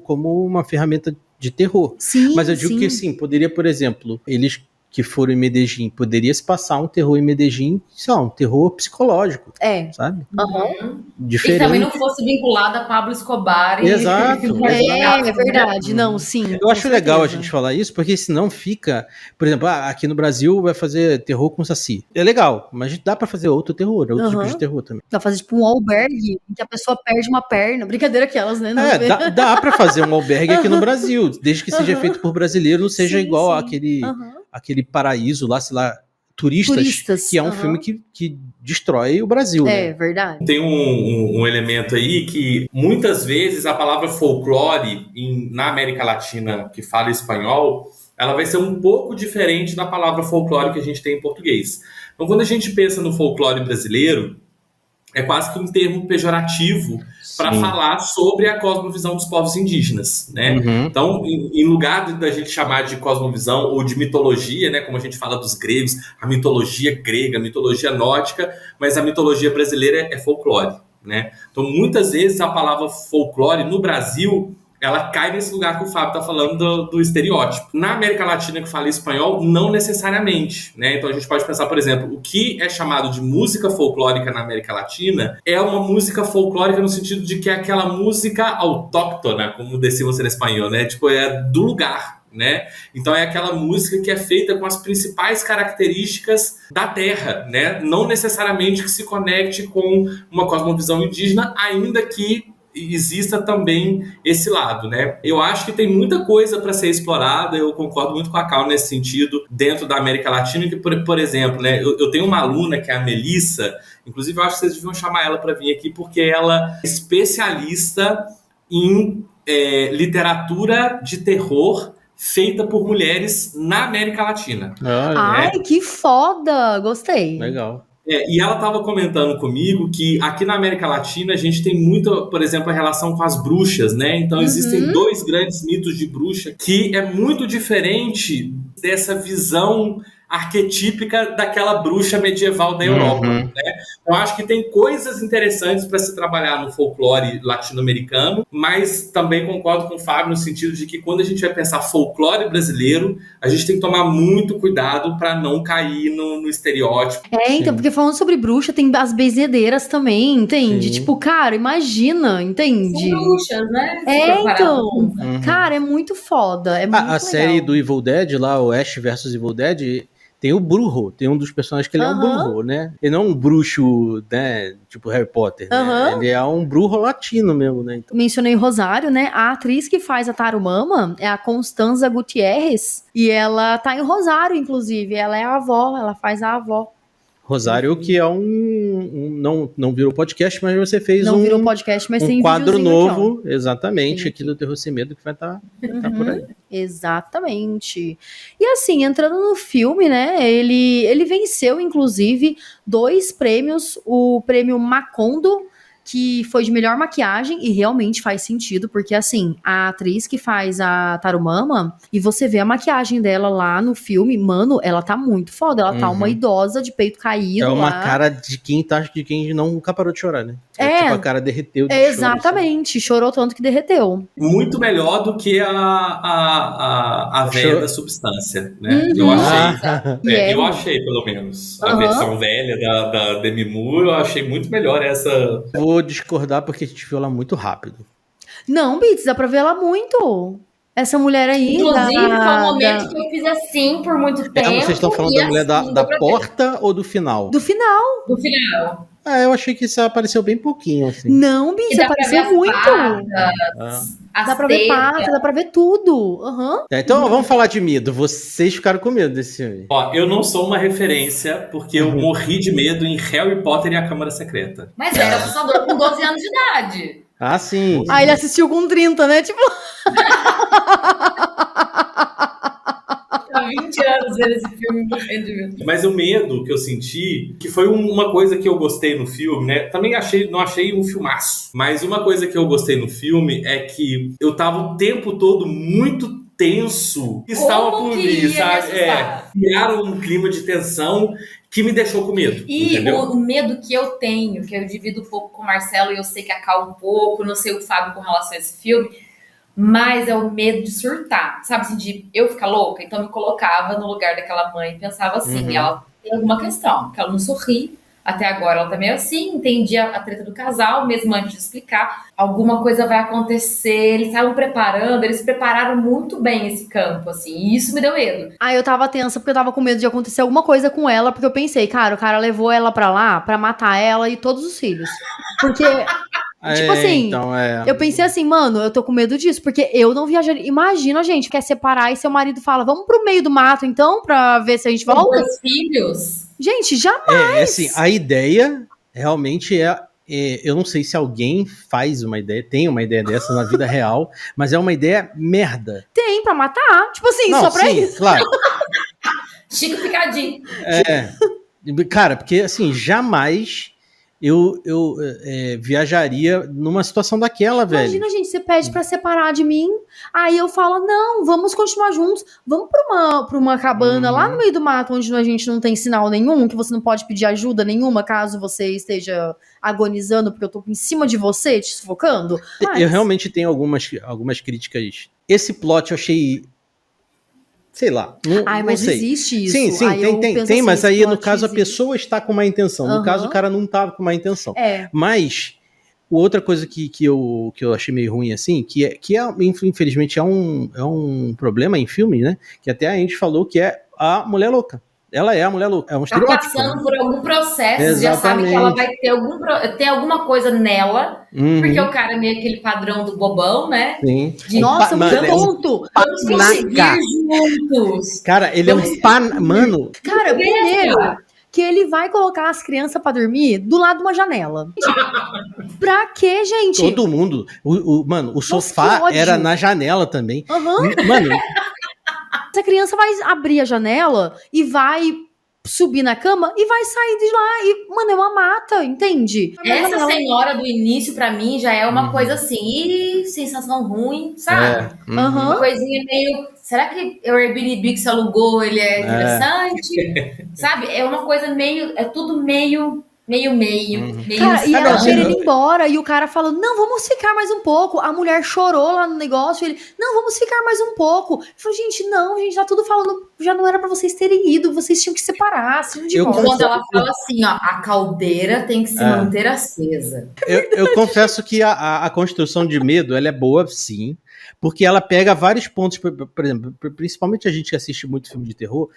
como uma ferramenta de terror. Sim, mas eu digo que sim, poderia, por exemplo, eles que foram em Medellín, poderia se passar um terror em Medellín, sei lá, um terror psicológico. Sabe? Diferente. E também não fosse vinculado a Pablo Escobar. Exato. É verdade, não, sim. Eu acho legal a gente falar isso, porque senão fica, por exemplo, aqui no Brasil vai fazer terror com Saci. É legal, mas dá pra fazer outro terror, outro tipo de terror também. Dá pra fazer tipo um albergue, em que a pessoa perde uma perna. Brincadeira aquelas, né? Dá pra fazer um albergue aqui no Brasil, desde que seja feito por brasileiro, não seja igual aquele paraíso lá, sei lá, Turistas, que é um filme que destrói o Brasil. É, né? Verdade. Tem um elemento aí que muitas vezes a palavra folclore na América Latina que fala espanhol, ela vai ser um pouco diferente da palavra folclore que a gente tem em português. Então, quando a gente pensa no folclore brasileiro, é quase que um termo pejorativo para falar sobre a cosmovisão dos povos indígenas, né? Então, em lugar da gente chamar de cosmovisão ou de mitologia, né, como a gente fala dos gregos, a mitologia grega, a mitologia nórdica, mas a mitologia brasileira é folclore, né? Então, muitas vezes a palavra folclore no Brasil ela cai nesse lugar que o Fábio tá falando do estereótipo. Na América Latina que fala espanhol, não necessariamente, né? Então a gente pode pensar, por exemplo, o que é chamado de música folclórica na América Latina é uma música folclórica no sentido de que é aquela música autóctona, como decimos em espanhol, né? Tipo, é do lugar, né? Então é aquela música que é feita com as principais características da terra, né? Não necessariamente que se conecte com uma cosmovisão indígena, ainda que exista também esse lado, né? Eu acho que tem muita coisa para ser explorada, eu concordo muito com a Cal nesse sentido, dentro da América Latina, que, por exemplo, né, eu tenho uma aluna que é a Melissa, inclusive eu acho que vocês deviam chamar ela para vir aqui, porque ela é especialista em literatura de terror feita por mulheres na América Latina. Ai, que foda! Gostei. Legal. E ela estava comentando comigo que aqui na América Latina a gente tem muito, por exemplo, a relação com as bruxas, né? Então existem 2 grandes mitos de bruxa que é muito diferente dessa visão arquetípica daquela bruxa medieval da Europa, né? Eu acho que tem coisas interessantes para se trabalhar no folclore latino-americano, mas também concordo com o Fábio no sentido de que quando a gente vai pensar folclore brasileiro, a gente tem que tomar muito cuidado para não cair no estereótipo. Então, porque falando sobre bruxa, tem as benzedeiras também, entende? Sim. Tipo, cara, imagina, entende? São bruxas, né? Então, cara, é muito foda. É muito A série do Evil Dead, lá, o Ash vs Evil Dead, tem o Brujo, tem um dos personagens que ele é um Brujo, né? Ele não é um bruxo, né, tipo Harry Potter, né? Ele é um Brujo latino mesmo, né? Então... Mencionei Rosário, né? A atriz que faz a Tarumama é a Constanza Gutierrez, e ela tá em Rosário, inclusive. Ela é a avó, ela faz a avó. Rosário, que é não virou podcast, mas você fez não virou podcast, mas tem quadro novo, aqui, exatamente, aqui do Terror Sem Medo, que vai estar por aí. Exatamente. E assim, entrando no filme, né, ele venceu, inclusive, 2 prêmios, o prêmio Macondo, que foi de melhor maquiagem, e realmente faz sentido, porque assim, a atriz que faz a Tarumama, e você vê a maquiagem dela lá no filme, mano, ela tá muito foda, ela tá uma idosa de peito caído. É uma lá. cara de quem nunca parou de chorar, né? Tipo, a cara derreteu de exatamente, choro, chorou tanto que derreteu. Muito melhor do que a velha da Substância, né? Eu achei, eu achei, pelo menos, a versão velha da Demi Moore, eu achei muito melhor essa. Vou discordar porque a gente viu ela muito rápido. Não, Bits, dá pra ver ela muito. Essa mulher aí. Inclusive, foi um momento que eu fiz assim por muito tempo. Vocês estão falando da mulher da porta ou do final? Do final. Do final. Eu achei que isso apareceu bem pouquinho, assim. Não, Bits, apareceu muito. Dá pra ver pata, dá pra ver tudo. Então vamos falar de medo. Vocês ficaram com medo desse filme. Ó, eu não sou uma referência, porque eu morri de medo em Harry Potter e a Câmara Secreta. Mas era assustador com 12 anos de idade. Ah, sim. Ele assistiu com 30, né? Tipo... Há 20 anos vendo esse filme morrendo de medo. Mas o medo que eu senti, que foi uma coisa que eu gostei no filme, né? Também não achei um filmaço. Mas uma coisa que eu gostei no filme é que eu tava o tempo todo muito tenso. Estava por vir, sabe? Criaram um clima de tensão que me deixou com medo. E o medo que eu tenho, que eu divido um pouco com o Marcelo, e eu sei que acalma um pouco, não sei o Fábio com relação a esse filme, mas é o medo de surtar, sabe, assim, de eu ficar louca. Então eu me colocava no lugar daquela mãe e pensava assim, ela tem alguma questão, que ela não sorri, até agora ela tá meio assim, entendia a treta do casal, mesmo antes de explicar, alguma coisa vai acontecer, eles estavam preparando, eles prepararam muito bem esse campo, assim, e isso me deu medo. Eu tava tensa porque eu tava com medo de acontecer alguma coisa com ela, porque eu pensei, cara, o cara levou ela pra lá pra matar ela e todos os filhos. Porque... Tipo assim, eu pensei assim, mano, eu tô com medo disso, porque eu não viajaria. Imagina, gente, quer separar e seu marido fala, vamos pro meio do mato, então, pra ver se a gente volta? Os filhos? Gente, jamais! Assim, a ideia realmente eu não sei se alguém tem uma ideia dessa na vida real, mas é uma ideia merda. Tem, pra matar. Tipo assim, só pra isso. Claro. Chico Picadinho. Cara, porque assim, jamais viajaria numa situação daquela, velho. Imagina, gente, você pede pra separar de mim, aí eu falo, não, vamos continuar juntos, vamos pra uma cabana lá no meio do mato, onde a gente não tem sinal nenhum, que você não pode pedir ajuda nenhuma, caso você esteja agonizando, porque eu tô em cima de você, te sufocando. Mas... Eu realmente tenho algumas críticas. Esse plot eu achei... Sei lá. Ai, mas não sei. existe isso. Sim, aí tem, assim, mas aí no caso existe. a pessoa está com má intenção. No caso o cara não estava com má intenção. Mas outra coisa que eu achei meio ruim assim, que infelizmente é um problema em filme, né? Que até a gente falou que é a mulher louca. Ela é a mulher louca. É um Tá estereótipo. passando por algum processo, Exatamente. já sabe que ela vai ter alguma coisa nela, porque o cara é meio aquele padrão do bobão, né? Sim. Nossa, muito tonto. Vamos conseguir juntos. Cara, ele é um mano. Cara, primeiro que ele vai colocar as crianças pra dormir do lado de uma janela. Pra quê, gente? Todo mundo. Mano, o sofá era na janela também. Mano. Essa criança vai abrir a janela e vai subir na cama e vai sair de lá. E, mano, é uma mata, entende? Essa senhora do início, pra mim, já é uma coisa assim, sensação ruim, sabe? Uma coisinha meio... Será que o Airbnb que você alugou, ele é interessante? Sabe? É uma coisa meio... É tudo meio... Cara, e ela quer ele embora, e o cara fala, não, vamos ficar mais um pouco. A mulher chorou lá no negócio, ele, não, vamos ficar mais um pouco. Eu falei, gente, tá tudo falando, já não era pra vocês terem ido, vocês tinham que separar, assim, de volta. Quando ela fala assim, ó, a caldeira tem que se manter acesa. Eu confesso que a construção de medo, ela é boa, sim. Porque ela pega vários pontos, por exemplo, principalmente a gente que assiste muito filme de terror,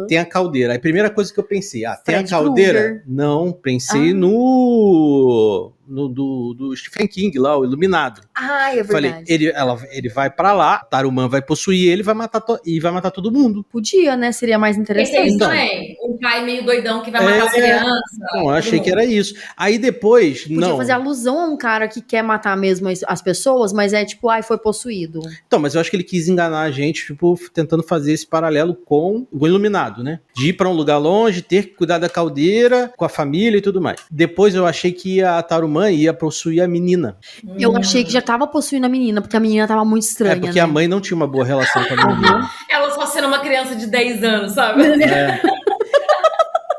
tem a caldeira. A primeira coisa que eu pensei, tem a caldeira? Kruger. Não, pensei no do Stephen King lá, o Iluminado. É verdade. Falei, ele vai pra lá, Tarumã vai possuir ele vai matar todo mundo. Podia, né? Seria mais interessante. Pensei isso também. Um pai meio doidão que vai matar as crianças. Não, eu achei que era isso. Aí depois, Podia fazer alusão a um cara que quer matar mesmo as pessoas, mas é tipo, foi possuído. Então, mas eu acho que ele quis enganar a gente, tipo, tentando fazer esse paralelo com o Iluminado, né? De ir pra um lugar longe, ter que cuidar da caldeira, com a família e tudo mais. Depois eu achei que a Tarumã ia possuir a menina. Eu achei que já tava possuindo a menina, porque a menina tava muito estranha. Porque a mãe não tinha uma boa relação com a menina. Ela só sendo uma criança de 10 anos, sabe?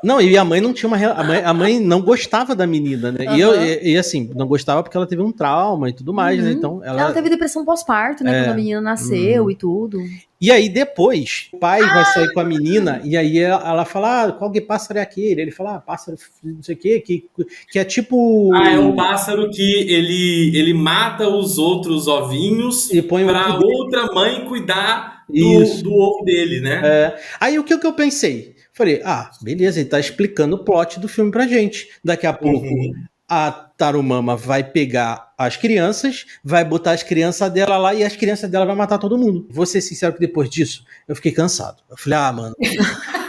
Não, e a mãe não tinha a mãe não gostava da menina, né? E assim, não gostava porque ela teve um trauma e tudo mais, né? Então ela teve depressão pós-parto, né? Quando a menina nasceu e tudo. E aí depois, o pai vai sair com a menina e aí ela fala, qual que pássaro é aquele? Ele fala, pássaro não sei o quê, que é tipo... é um pássaro que ele mata os outros ovinhos e põe pra outra mãe cuidar do ovo dele, né? Aí o que eu pensei? Falei, beleza, ele tá explicando o plot do filme pra gente. Daqui a pouco a Tarumama vai pegar as crianças, vai botar as crianças dela lá e as crianças dela vai matar todo mundo. Vou ser sincero que depois disso, eu fiquei cansado. Eu falei, mano...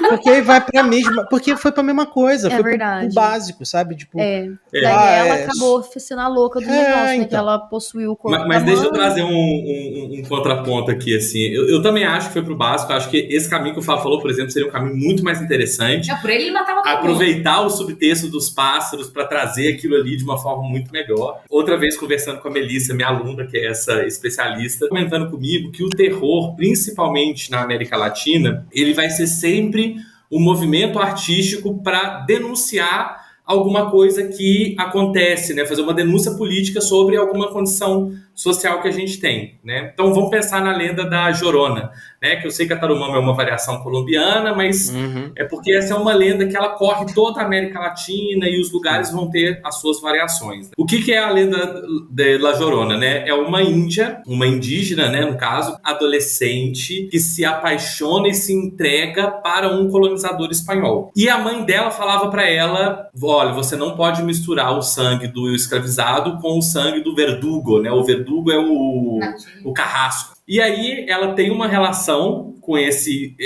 Porque aí vai pra mesma... Porque foi pra mesma coisa. Foi verdade. Pro básico, sabe? Tipo... Daí ela acabou sendo a louca do negócio, né? Então. Que ela possuiu o corpo Mas deixa eu trazer um contraponto aqui, assim. Eu também acho que foi pro básico. Acho que esse caminho que o Fábio falou, por exemplo, seria um caminho muito mais interessante. Por ele matava todo aproveitar o subtexto dos pássaros para trazer aquilo ali de uma forma muito melhor. Outra vez conversando com a Melissa, minha aluna, que é essa especialista, comentando comigo que o terror, principalmente na América Latina, ele vai ser sempre um movimento artístico para denunciar alguma coisa que acontece, né? Fazer uma denúncia política sobre alguma condição social que a gente tem, né? Então vamos pensar na lenda da Llorona, né? Que eu sei que a Tarumama é uma variação colombiana, mas é porque essa é uma lenda que ela corre toda a América Latina e os lugares vão ter as suas variações. O que é a lenda de La Llorona, né? É uma índia, uma indígena, né? No caso, adolescente que se apaixona e se entrega para um colonizador espanhol. E a mãe dela falava para ela, olha, você não pode misturar o sangue do escravizado com o sangue do verdugo, né? O verdugo é o carrasco. E aí ela tem uma relação com esse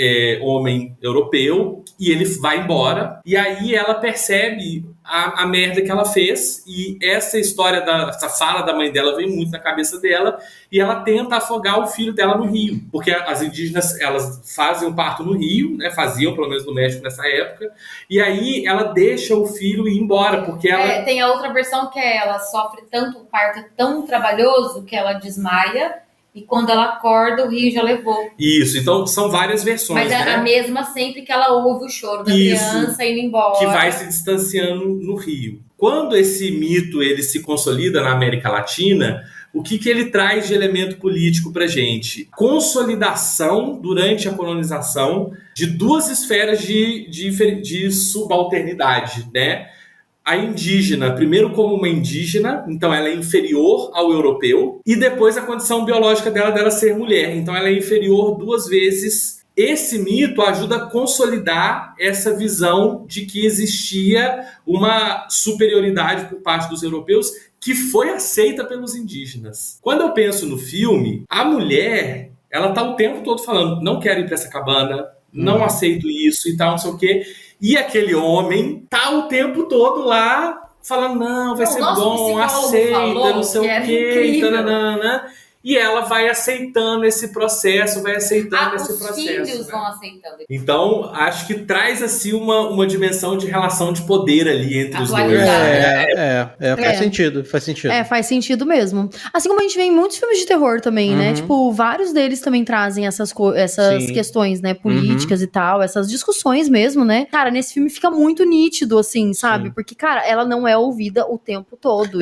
homem europeu e ele vai embora. E aí ela percebe a merda que ela fez, e essa história essa fala da mãe dela vem muito na cabeça dela, e ela tenta afogar o filho dela no rio, porque as indígenas, elas fazem o parto no rio, né, faziam pelo menos no México nessa época, e aí ela deixa o filho ir embora, porque ela... Tem a outra versão que ela sofre tanto, o parto é tão trabalhoso que ela desmaia, e quando ela acorda, o rio já levou. Isso, então são várias versões, mas é, né? a mesma sempre que ela ouve o choro da criança indo embora. Que vai se distanciando no rio. Quando esse mito ele se consolida na América Latina, o que ele traz de elemento político pra gente? Consolidação, durante a colonização, de duas esferas de subalternidade, né? A indígena, primeiro como uma indígena, então ela é inferior ao europeu, e depois a condição biológica dela ser mulher, então ela é inferior 2 vezes. Esse mito ajuda a consolidar essa visão de que existia uma superioridade por parte dos europeus que foi aceita pelos indígenas. Quando eu penso no filme, a mulher, ela tá o tempo todo falando, não quero ir para essa cabana, não aceito isso e tal, não sei o quê. E aquele homem tá o tempo todo lá falando, não, vai ser bom, aceita, não sei o quê, tananana. E ela vai aceitando esse processo, Os filhos vão aceitando. Então, acho que traz assim uma dimensão de relação de poder ali entre os dois. Faz sentido, faz sentido. Faz sentido mesmo. Assim como a gente vê em muitos filmes de terror também, né? Tipo, vários deles também trazem essas questões, né? Políticas e tal, essas discussões mesmo, né? Cara, nesse filme fica muito nítido, assim, sabe? Sim. Porque, cara, ela não é ouvida o tempo todo,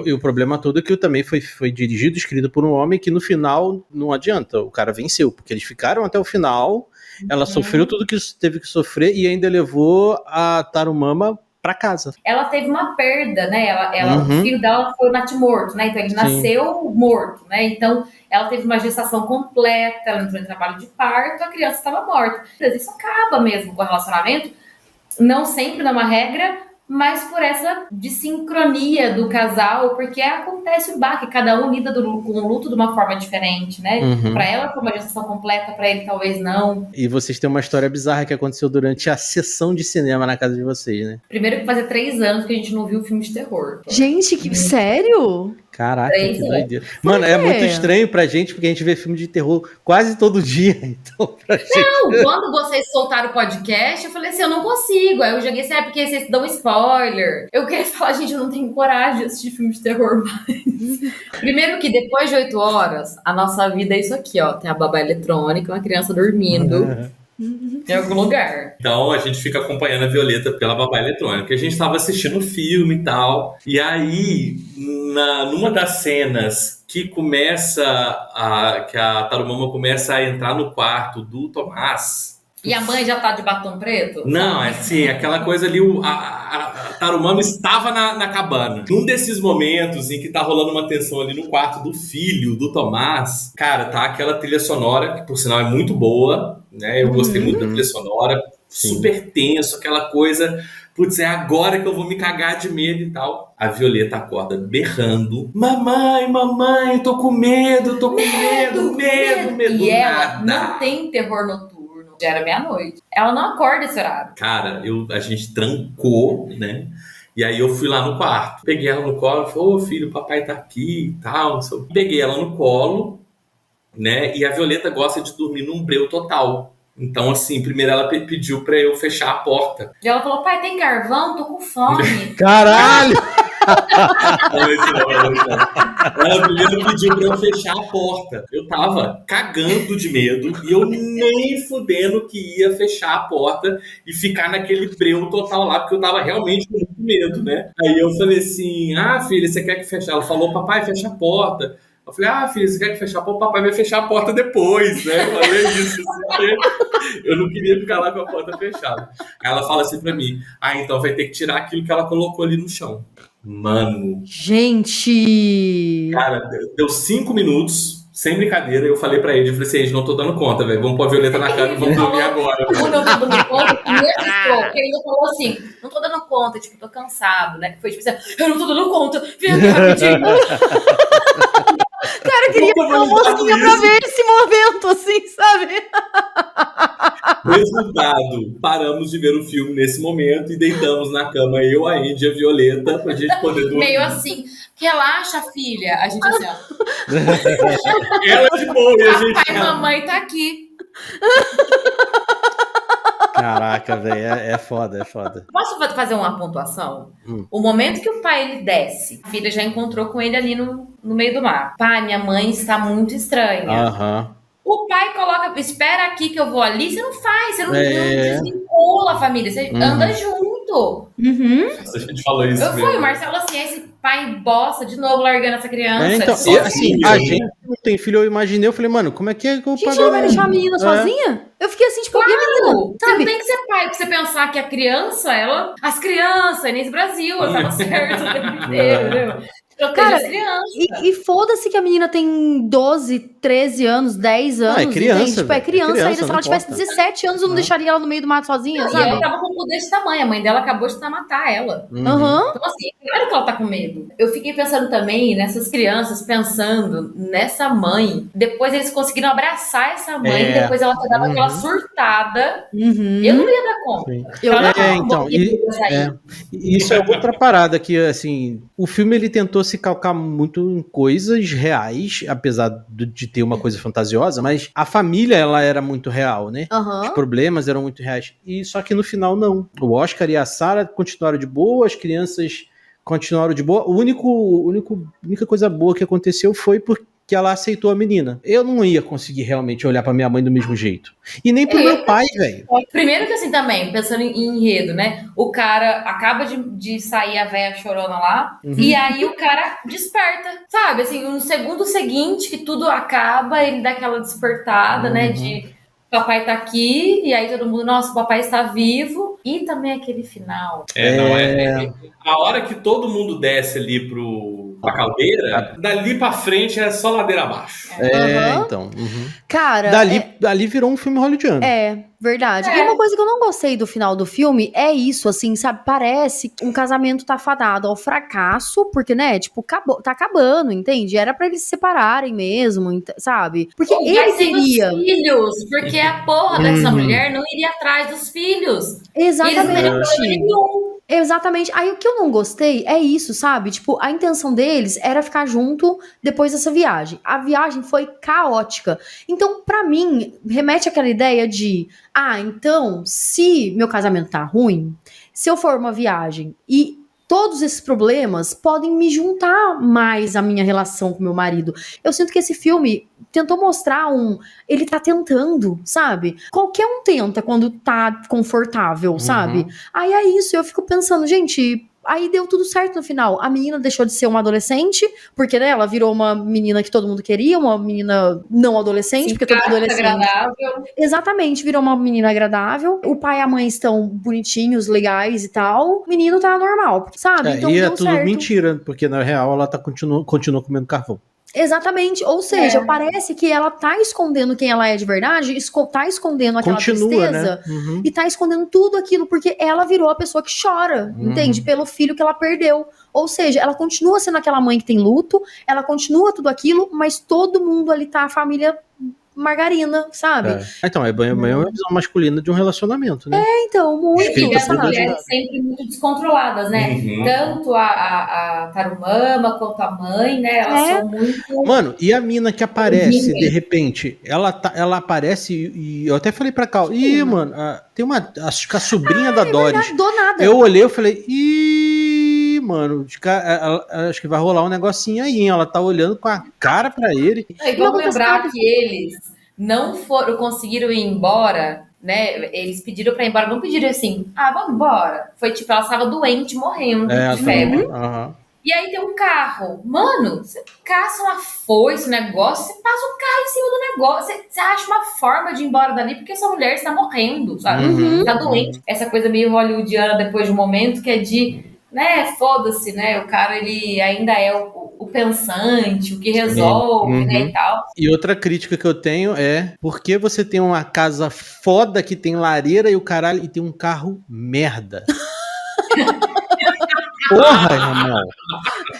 e o problema todo é que também foi dirigido e escrito por um homem que no final não adianta, o cara venceu, porque eles ficaram até o final, ela sofreu tudo que teve que sofrer e ainda levou a Tarumama pra casa. Ela teve uma perda, né? O filho dela foi natimorto, né? Então ele nasceu morto, né? Então ela teve uma gestação completa, ela entrou em trabalho de parto, a criança estava morta. Isso acaba mesmo com o relacionamento, não sempre numa regra, mas por essa desincronia do casal, porque acontece o baque, cada um lida com o luto de uma forma diferente, né? Pra ela foi uma gestação completa, pra ele talvez não. E vocês têm uma história bizarra que aconteceu durante a sessão de cinema na casa de vocês, né? Primeiro que fazia 3 anos que a gente não viu filme de terror. Gente, que sério? Caraca, que doideira. Mano, é muito estranho pra gente, porque a gente vê filme de terror quase todo dia. Então, quando vocês soltaram o podcast, eu falei assim, eu não consigo. Aí eu joguei assim, porque vocês dão spoiler. Eu queria falar, gente, eu não tenho coragem de assistir filme de terror mais. Primeiro que depois de 8 horas, a nossa vida é isso aqui, ó. Tem a babá eletrônica, uma criança dormindo. Em algum lugar. Então a gente fica acompanhando a Violeta pela babá eletrônica. A gente tava assistindo o filme e tal. E aí, numa das cenas que que a Tarumama começa a entrar no quarto do Tomás. E a mãe já tá de batom preto? Não, assim, aquela coisa ali, a Tarumama estava na cabana. Num desses momentos em que tá rolando uma tensão ali no quarto do filho do Tomás, cara, tá aquela trilha sonora, que por sinal é muito boa, né? Eu gostei muito da trilha sonora, super tenso, aquela coisa, putz, é agora que eu vou me cagar de medo e tal. A Violeta acorda berrando, mamãe, tô com medo. E ela não tem terror noturno. Já era meia-noite. Ela não acorda esse horário. Cara, a gente trancou, né? E aí eu fui lá no quarto. Peguei ela no colo, falei, filho, o papai tá aqui e tal. Peguei ela no colo, né? E a Violeta gosta de dormir num breu total. Então, assim, primeiro ela pediu pra eu fechar a porta. E ela falou, pai, tem carvão? Tô com fome. Caralho! Ela primeiro pediu pra eu fechar a porta. Eu tava cagando de medo e eu nem fudendo que ia fechar a porta e ficar naquele breu total lá, porque eu tava realmente com muito medo, né? Aí eu falei assim, filha, você quer que feche? Ela falou, papai, fecha a porta. Eu falei, filha, você quer que fechar a porta? O papai vai fechar a porta depois, né? Eu falei isso, porque eu não queria ficar lá com a porta fechada. Aí ela fala assim pra mim, então vai ter que tirar aquilo que ela colocou ali no chão. Mano. Gente! Cara, deu 5 minutos, sem brincadeira, eu falei pra ele, eu falei assim, não tô dando conta, velho, vamos pôr a Violeta na cama e vamos dormir agora. Quando eu tô dando conta, porque ele ainda falou assim, não tô dando conta, tipo, tô cansado, né? Foi tipo assim, eu não tô dando conta, vem aqui rapidinho. Cara, eu queria uma mosquinha pra ver esse momento, assim, sabe? Resultado, paramos de ver o filme nesse momento e deitamos na cama, eu, a Índia e a Violeta, pra gente poder dormir. Meio assim, relaxa, filha. A gente assim, ó. Ela de boa e a gente... Papai e mamãe tá aqui. Caraca, velho, é foda, é foda. Posso fazer uma pontuação? O momento que o pai ele desce, a filha já encontrou com ele ali no meio do mar. Pai, minha mãe está muito estranha. Aham. O pai coloca, espera aqui que eu vou ali. Você não faz, você não desvincula a família, você anda junto. A gente falou isso Eu mesmo. fui, o Marcelo assim, esse pai bosta de novo largando essa criança. Então, sozinha. assim, a gente não tem filho, eu imaginei, eu falei, mano, como é que eu Gente, pago ela vai deixar a menina É. sozinha? Eu fiquei assim, tipo, e a menina? Você não Sabe? tem que ser pai pra você pensar que a criança, as crianças, Inês Brasil, ela tava certa o tempo inteiro, entendeu? Proteja Cara, as crianças. E foda-se que a menina tem 12, 13 anos, 10 anos. é criança, entende? Tipo, é velho, criança ainda. Se não ela tivesse importa. 17 anos, eu não deixaria ela no meio do mato sozinha, E sabe? ela tava com o cu desse tamanho, a mãe dela acabou de matar ela. Aham. Então, assim, claro que ela tá com medo. Eu fiquei pensando também nessas crianças, pensando nessa mãe. Depois eles conseguiram abraçar essa mãe, depois ela dava aquela surtada. Eu não ia dar conta. Sim. Eu Ela não Então, e isso é outra parada que, assim, o filme ele tentou se calcar muito em coisas reais, apesar de ter uma coisa fantasiosa, mas a família, ela era muito real, né? Aham. Os problemas eram muito reais. E só que no final, não. O Oscar e a Sarah continuaram de boa, as crianças continuaram de boa. A única coisa boa que aconteceu foi porque ela aceitou a menina. Eu não ia conseguir realmente olhar pra minha mãe do mesmo jeito. E nem pro meu pai, velho. Primeiro que assim também, pensando em enredo, né? O cara acaba de sair a véia chorona lá, e aí o cara desperta, sabe? Assim, no segundo seguinte que tudo acaba, ele dá aquela despertada, né? De papai tá aqui, e aí todo mundo, nossa, o papai está vivo. E também aquele final. A hora que todo mundo desce ali pra caldeira, dali pra frente é só ladeira abaixo. Então. Cara, Dali virou um filme hollywoodiano. verdade. E uma coisa que eu não gostei do final do filme é isso, assim, sabe? Parece que um casamento tá fadado ao fracasso, porque, né, tipo, tá acabando, entende? Era pra eles se separarem mesmo, sabe? Porque ele queria. Os filhos, porque a porra dessa mulher não iria atrás dos filhos. Eles não teriam problema nenhum. Exatamente. Aí o que eu não gostei é isso, sabe? Tipo, a intenção deles era ficar junto depois dessa viagem. A viagem foi caótica. Então, pra mim, remete àquela ideia de, então, se meu casamento tá ruim, se eu for uma viagem e todos esses problemas podem me juntar mais à minha relação com meu marido. Eu sinto que esse filme tentou mostrar ele tá tentando, sabe? Qualquer um tenta quando tá confortável, sabe? Aí é isso, eu fico pensando, gente, aí deu tudo certo no final. A menina deixou de ser uma adolescente, porque, né, ela virou uma menina que todo mundo queria, uma menina não adolescente, porque todo adolescente... agradável. Exatamente, virou uma menina agradável. O pai e a mãe estão bonitinhos, legais e tal. O menino tá normal, sabe? Então e é deu tudo certo. mentira, porque na real ela continua comendo carvão. Exatamente, ou seja, parece que ela tá escondendo quem ela é de verdade, tá escondendo aquela tristeza, né? e tá escondendo tudo aquilo, porque ela virou a pessoa que chora, entende? Pelo filho que ela perdeu. Ou seja, ela continua sendo aquela mãe que tem luto, ela continua tudo aquilo, mas todo mundo ali tá a família margarina, sabe? Então, é uma visão masculina de um relacionamento, né? Então, muito. E essas mulheres sempre muito descontroladas, né? Tanto a Tarumama quanto a mãe, né? Elas são muito... Mano, e a mina que aparece, de repente, ela aparece e eu até falei pra Cal, mano, tem acho que a sobrinha da Doris. Verdade, do nada. Eu olhei, eu falei, mano, acho que vai rolar um negocinho aí, hein? Ela tá olhando com a cara pra ele. E vamos lembrar que eles não conseguiram ir embora, né? Eles pediram pra ir embora, não pediram assim, vamos embora. Foi tipo, ela estava doente, morrendo de febre. E aí tem um carro. Mano, você caça uma foice, negócio, você passa o carro em cima do negócio, você acha uma forma de ir embora dali, porque essa mulher está morrendo, sabe? Tá doente. Essa coisa meio hollywoodiana depois de um momento que é de... né, foda-se, né, o cara, ele ainda é o pensante, o que resolve, né, e tal. E outra crítica que eu tenho é, por que você tem uma casa foda que tem lareira e o caralho, e tem um carro merda? Porra, irmão.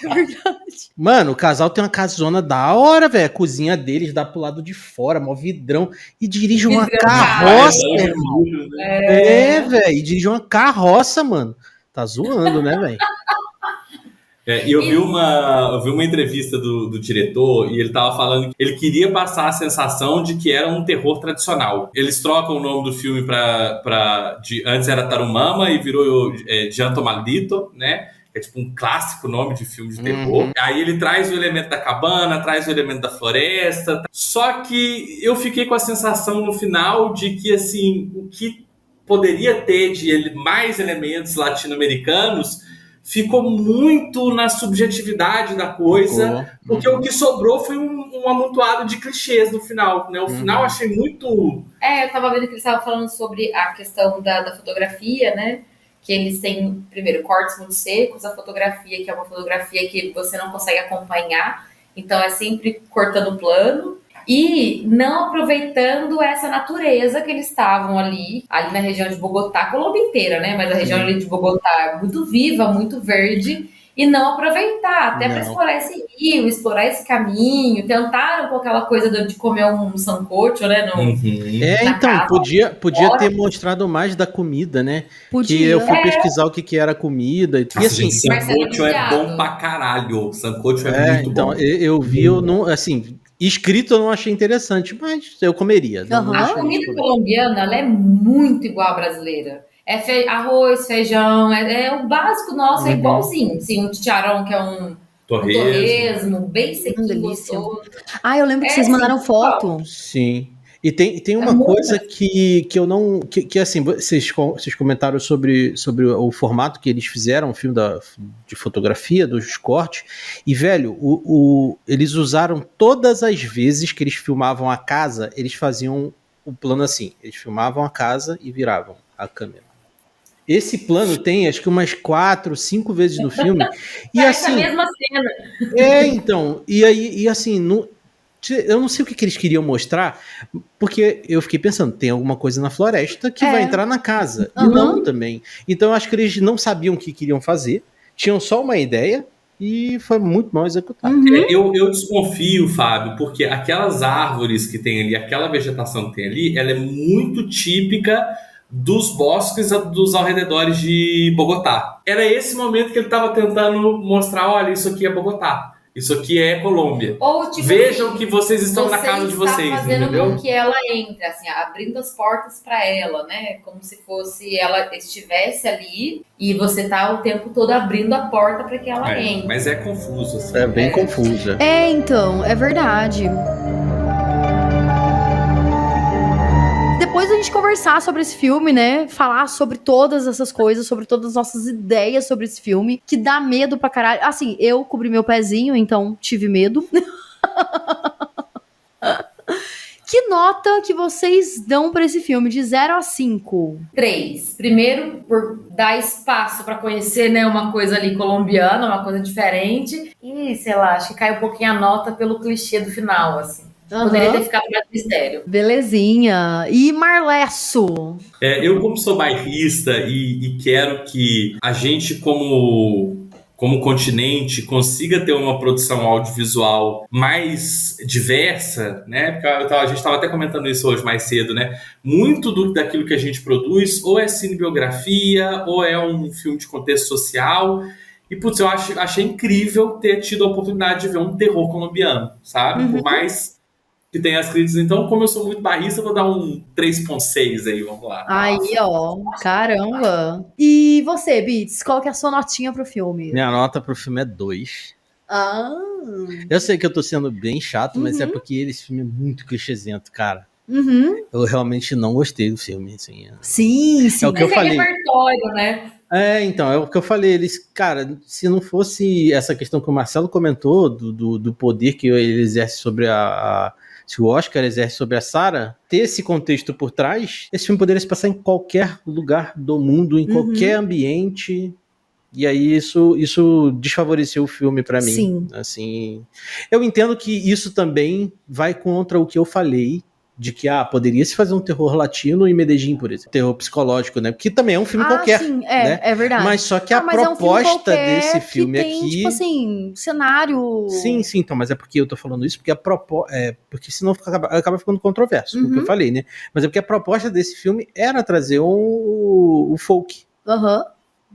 É verdade. Mano, o casal tem uma casona da hora, velho. A cozinha deles dá pro lado de fora, mó vidrão. E dirige uma Vidrão, carroça, cara. irmão. Velho. E dirige uma carroça, mano. Tá zoando, né, velho? E eu vi uma entrevista do diretor e ele tava falando que ele queria passar a sensação de que era um terror tradicional. Eles trocam o nome do filme antes era Tarumama e virou Janto Maldito, né? É tipo um clássico nome de filme de terror. Aí ele traz o elemento da cabana, traz o elemento da floresta. Só que eu fiquei com a sensação no final de que, assim, o que poderia ter de mais elementos latino-americanos ficou muito na subjetividade da coisa, porque o que sobrou foi um amontoado de clichês no final, né? O final eu achei muito... eu tava vendo que eles estavam falando sobre a questão da fotografia, né? Que eles têm, primeiro, cortes muito secos, a fotografia, que é uma fotografia que você não consegue acompanhar, então é sempre cortando o plano, e não aproveitando essa natureza que eles estavam ali na região de Bogotá, Colômbia inteira, né? Mas a região ali de Bogotá é muito viva, muito verde, e não aproveitar, até para explorar esse rio, explorar esse caminho. Tentaram com aquela coisa de comer um sancocho, né? Então, podia ter mostrado mais da comida, né? Podia. Que eu fui pesquisar o que era a comida. E assim, sancocho é bom pra caralho. Sancocho é muito então, bom. Eu vi, assim, escrito eu não achei interessante, mas eu comeria. A comida colombiana, ela é muito igual à brasileira. Arroz, feijão, o básico nosso é igualzinho. Sim, um chicharrón, que é um torresmo, bem sequinho, gostoso. Eu lembro que vocês mandaram foto. Sim. E tem uma coisa que eu não... Que assim, vocês comentaram sobre o formato que eles fizeram, o filme de fotografia, dos cortes. E, velho, eles usaram todas as vezes que eles filmavam a casa, eles faziam o plano assim. Eles filmavam a casa e viravam a câmera. Esse plano tem, acho que umas 4, 5 vezes no filme. E assim, a mesma cena. Então. E assim, eu não sei o que eles queriam mostrar, porque eu fiquei pensando, tem alguma coisa na floresta que vai entrar na casa. E não também. Então eu acho que eles não sabiam o que queriam fazer, tinham só uma ideia e foi muito mal executado. Eu desconfio, Fábio, porque aquelas árvores que tem ali, aquela vegetação que tem ali, ela é muito típica dos bosques dos arredores de Bogotá. Era esse momento que ele estava tentando mostrar, olha, isso aqui é Bogotá, isso aqui é Colômbia. Ou, tipo, vejam assim, que vocês estão na casa de vocês, fazendo entendeu? com que ela entre, assim, abrindo as portas para ela, né? Como se fosse ela estivesse ali e você tá o tempo todo abrindo a porta para que ela entre. Mas é confuso, assim. É bem confusa. Então, é verdade. Depois a gente conversar sobre esse filme, né? Falar sobre todas essas coisas, sobre todas as nossas ideias sobre esse filme, que dá medo pra caralho. Assim, eu cobri meu pezinho, então tive medo. Que nota que vocês dão pra esse filme, de 0 a 5? 3. Primeiro, por dar espaço pra conhecer, né, uma coisa ali colombiana, uma coisa diferente. E, sei lá, acho que cai um pouquinho a nota pelo clichê do final, assim. Poderia ter ficado mais mistério. Belezinha. E Marlesso? Eu, como sou bairrista e quero que a gente, como continente, consiga ter uma produção audiovisual mais diversa, né? Porque a gente estava até comentando isso hoje mais cedo, né? Muito daquilo que a gente produz ou é cinebiografia ou é um filme de contexto social. E, putz, eu achei incrível ter tido a oportunidade de ver um terror colombiano, sabe? Por mais que tem as críticas. Então, como eu sou muito barrista, eu vou dar um 3.6 aí, vamos lá. Aí, ó, caramba. E você, Beats, qual que é a sua notinha pro filme? Minha nota pro filme é 2. Eu sei que eu tô sendo bem chato, mas é porque esse filme é muito clichêzento, cara. Eu realmente não gostei do filme, assim. Sim. É o que eu falei. Repertório, né? Então, é o que eu falei, eles, cara, se não fosse essa questão que o Marcelo comentou, do poder que ele exerce sobre se o Oscar exerce sobre a Sarah, ter esse contexto por trás, esse filme poderia se passar em qualquer lugar do mundo, em qualquer ambiente, e aí isso desfavoreceu o filme pra mim. Sim. Assim, eu entendo que isso também vai contra o que eu falei de que poderia se fazer um terror latino em Medellín, por exemplo. Terror psicológico, né? Porque também é um filme qualquer. Sim, né? É verdade. Mas só que a mas proposta é um filme desse filme que tem, aqui... tipo assim, cenário... Sim, então, mas é porque eu tô falando isso porque porque senão acaba ficando controverso, o que eu falei, né? Mas é porque a proposta desse filme era trazer o folk.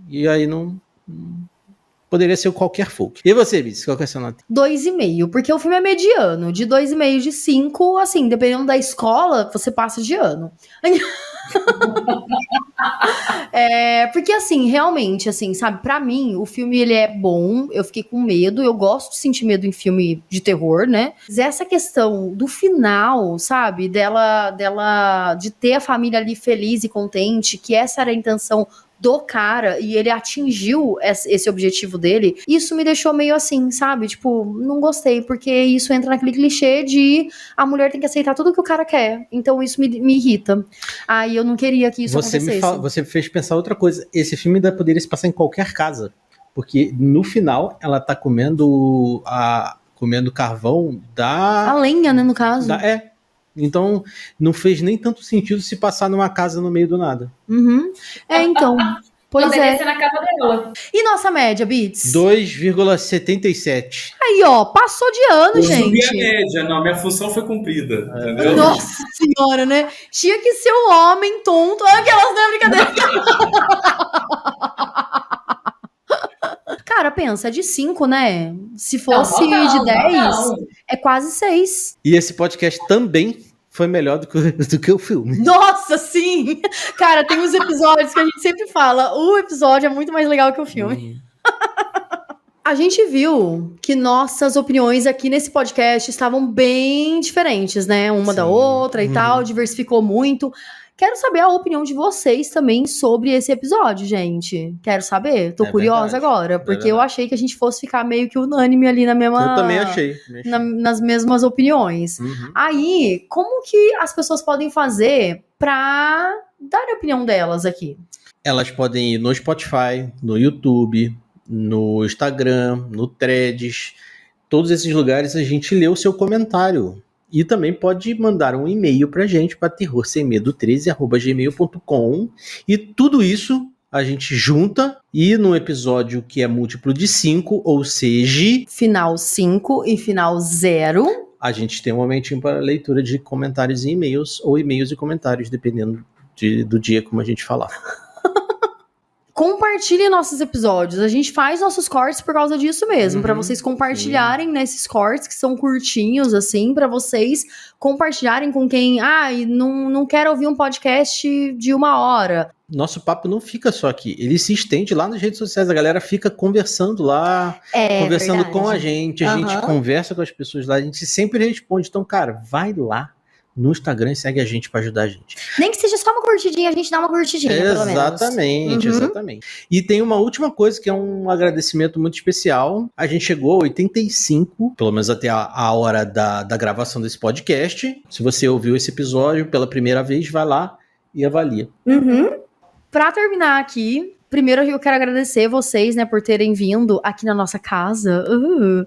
E aí não... Poderia ser qualquer folk. E você, Vici, qual que é a sua nota? 2,5, porque o filme é mediano. De 2,5 de 5, assim, dependendo da escola, você passa de ano. Porque assim, realmente, assim, sabe, pra mim, o filme, ele é bom, eu fiquei com medo, eu gosto de sentir medo em filme de terror, né? Mas essa questão do final, sabe, dela de ter a família ali feliz e contente, que essa era a intenção do cara, e ele atingiu esse objetivo dele, isso me deixou meio assim, sabe? Tipo, não gostei, porque isso entra naquele clichê de a mulher tem que aceitar tudo que o cara quer. Então isso me irrita. Aí eu não queria que isso acontecesse. Você me fez pensar outra coisa. Esse filme ainda poderia se passar em qualquer casa. Porque no final ela tá comendo carvão da... A lenha, né, no caso. Então, não fez nem tanto sentido se passar numa casa no meio do nada. Então. Pois poderia ser na casa dela. E nossa média, Beats? 2,77. Aí, ó, passou de ano, gente. Subi a média, não, minha função foi cumprida. Entendeu? Nossa senhora, né? Tinha que ser um homem tonto. Aquelas, né, brincadeira. Cara, pensa, é de 5, né? Se fosse de 10, é quase 6. E esse podcast também foi melhor do que o filme. Nossa, sim! Cara, tem uns episódios que a gente sempre fala, o episódio é muito mais legal que o filme. A gente viu que nossas opiniões aqui nesse podcast estavam bem diferentes, né? Uma da outra e tal, diversificou muito. Quero saber a opinião de vocês também sobre esse episódio, gente. Quero saber. Tô curiosa agora, porque eu achei que a gente fosse ficar meio que unânime ali na mesma... Eu também achei. Nas mesmas opiniões. Aí, como que as pessoas podem fazer pra dar a opinião delas aqui? Elas podem ir no Spotify, no YouTube, no Instagram, no Threads. Todos esses lugares a gente lê o seu comentário. E também pode mandar um e-mail pra gente para terrorsemmedo13@gmail.com. E tudo isso a gente junta e no episódio que é múltiplo de 5, ou seja... Final 5 e final 0. A gente tem um momentinho para leitura de comentários e e-mails, ou e-mails e comentários, dependendo do dia como a gente falar. Compartilhem nossos episódios. A gente faz nossos cortes por causa disso mesmo, pra vocês compartilharem nesses cortes que são curtinhos, assim, pra vocês compartilharem com quem, não quer ouvir um podcast de 1 hora. Nosso papo não fica só aqui, ele se estende lá nas redes sociais, a galera fica conversando lá, conversando com a gente conversa com as pessoas lá, a gente sempre responde. Então, cara, vai lá no Instagram e segue a gente pra ajudar a gente. Nem que seja só uma curtidinha, a gente dá uma curtidinha, pelo menos. Exatamente. E tem uma última coisa que é um agradecimento muito especial. A gente chegou a 85, pelo menos até a hora da gravação desse podcast. Se você ouviu esse episódio pela primeira vez, vai lá e avalia. Pra terminar aqui, primeiro eu quero agradecer vocês, né, por terem vindo aqui na nossa casa.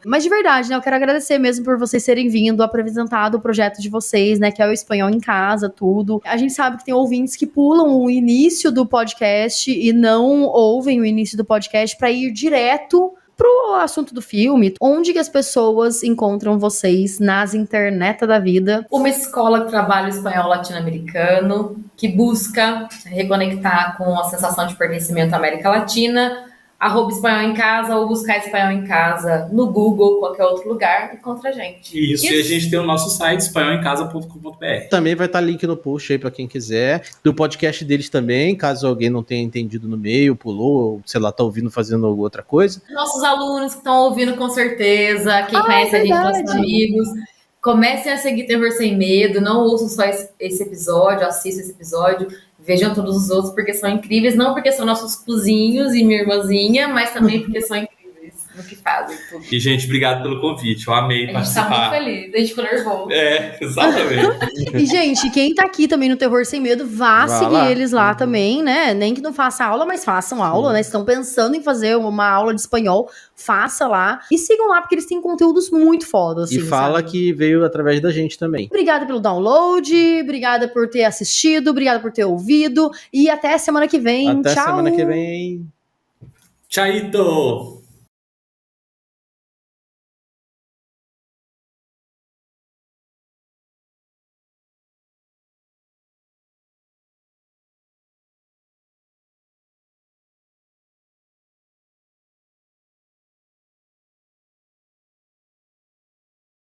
Mas de verdade, né, eu quero agradecer mesmo por vocês terem vindo, apresentado o projeto de vocês, né, que é o Espanhol em Casa, tudo. A gente sabe que tem ouvintes que pulam o início do podcast e não ouvem o início do podcast pra ir direto pro assunto do filme. Onde que as pessoas encontram vocês nas internet da vida? Uma escola que trabalha o espanhol latino-americano, que busca reconectar com a sensação de pertencimento à América Latina. @espanhol em casa, ou buscar espanhol em casa no Google, qualquer outro lugar, encontra a gente. Isso. E a gente tem o nosso site, espanholemcasa.com.br. Também vai estar link no post aí pra quem quiser. Do podcast deles também, caso alguém não tenha entendido no meio, pulou, ou sei lá, tá ouvindo fazendo alguma outra coisa. Nossos alunos que estão ouvindo com certeza, quem conhece a gente, nossos amigos, comecem a seguir Terror Sem Medo, não ouçam só esse episódio, assistam esse episódio, vejam todos os outros porque são incríveis, não porque são nossos cozinhos e minha irmãzinha, mas também porque são incríveis. no que fazem. Tudo. E, gente, obrigado pelo convite. Eu amei A gente tá participar. muito feliz, a gente ficou nervoso. Exatamente. E, gente, quem tá aqui também no Terror Sem Medo, vá seguir lá. eles lá também, né? Nem que não faça aula, mas façam aula, né? Estão pensando em fazer uma aula de espanhol, faça lá. E sigam lá, porque eles têm conteúdos muito fodas, E assim, fala sabe? que veio através da gente também. Obrigada pelo download, obrigada por ter assistido, obrigada por ter ouvido. E até semana que vem. Até Tchau! semana que vem. Tchaito!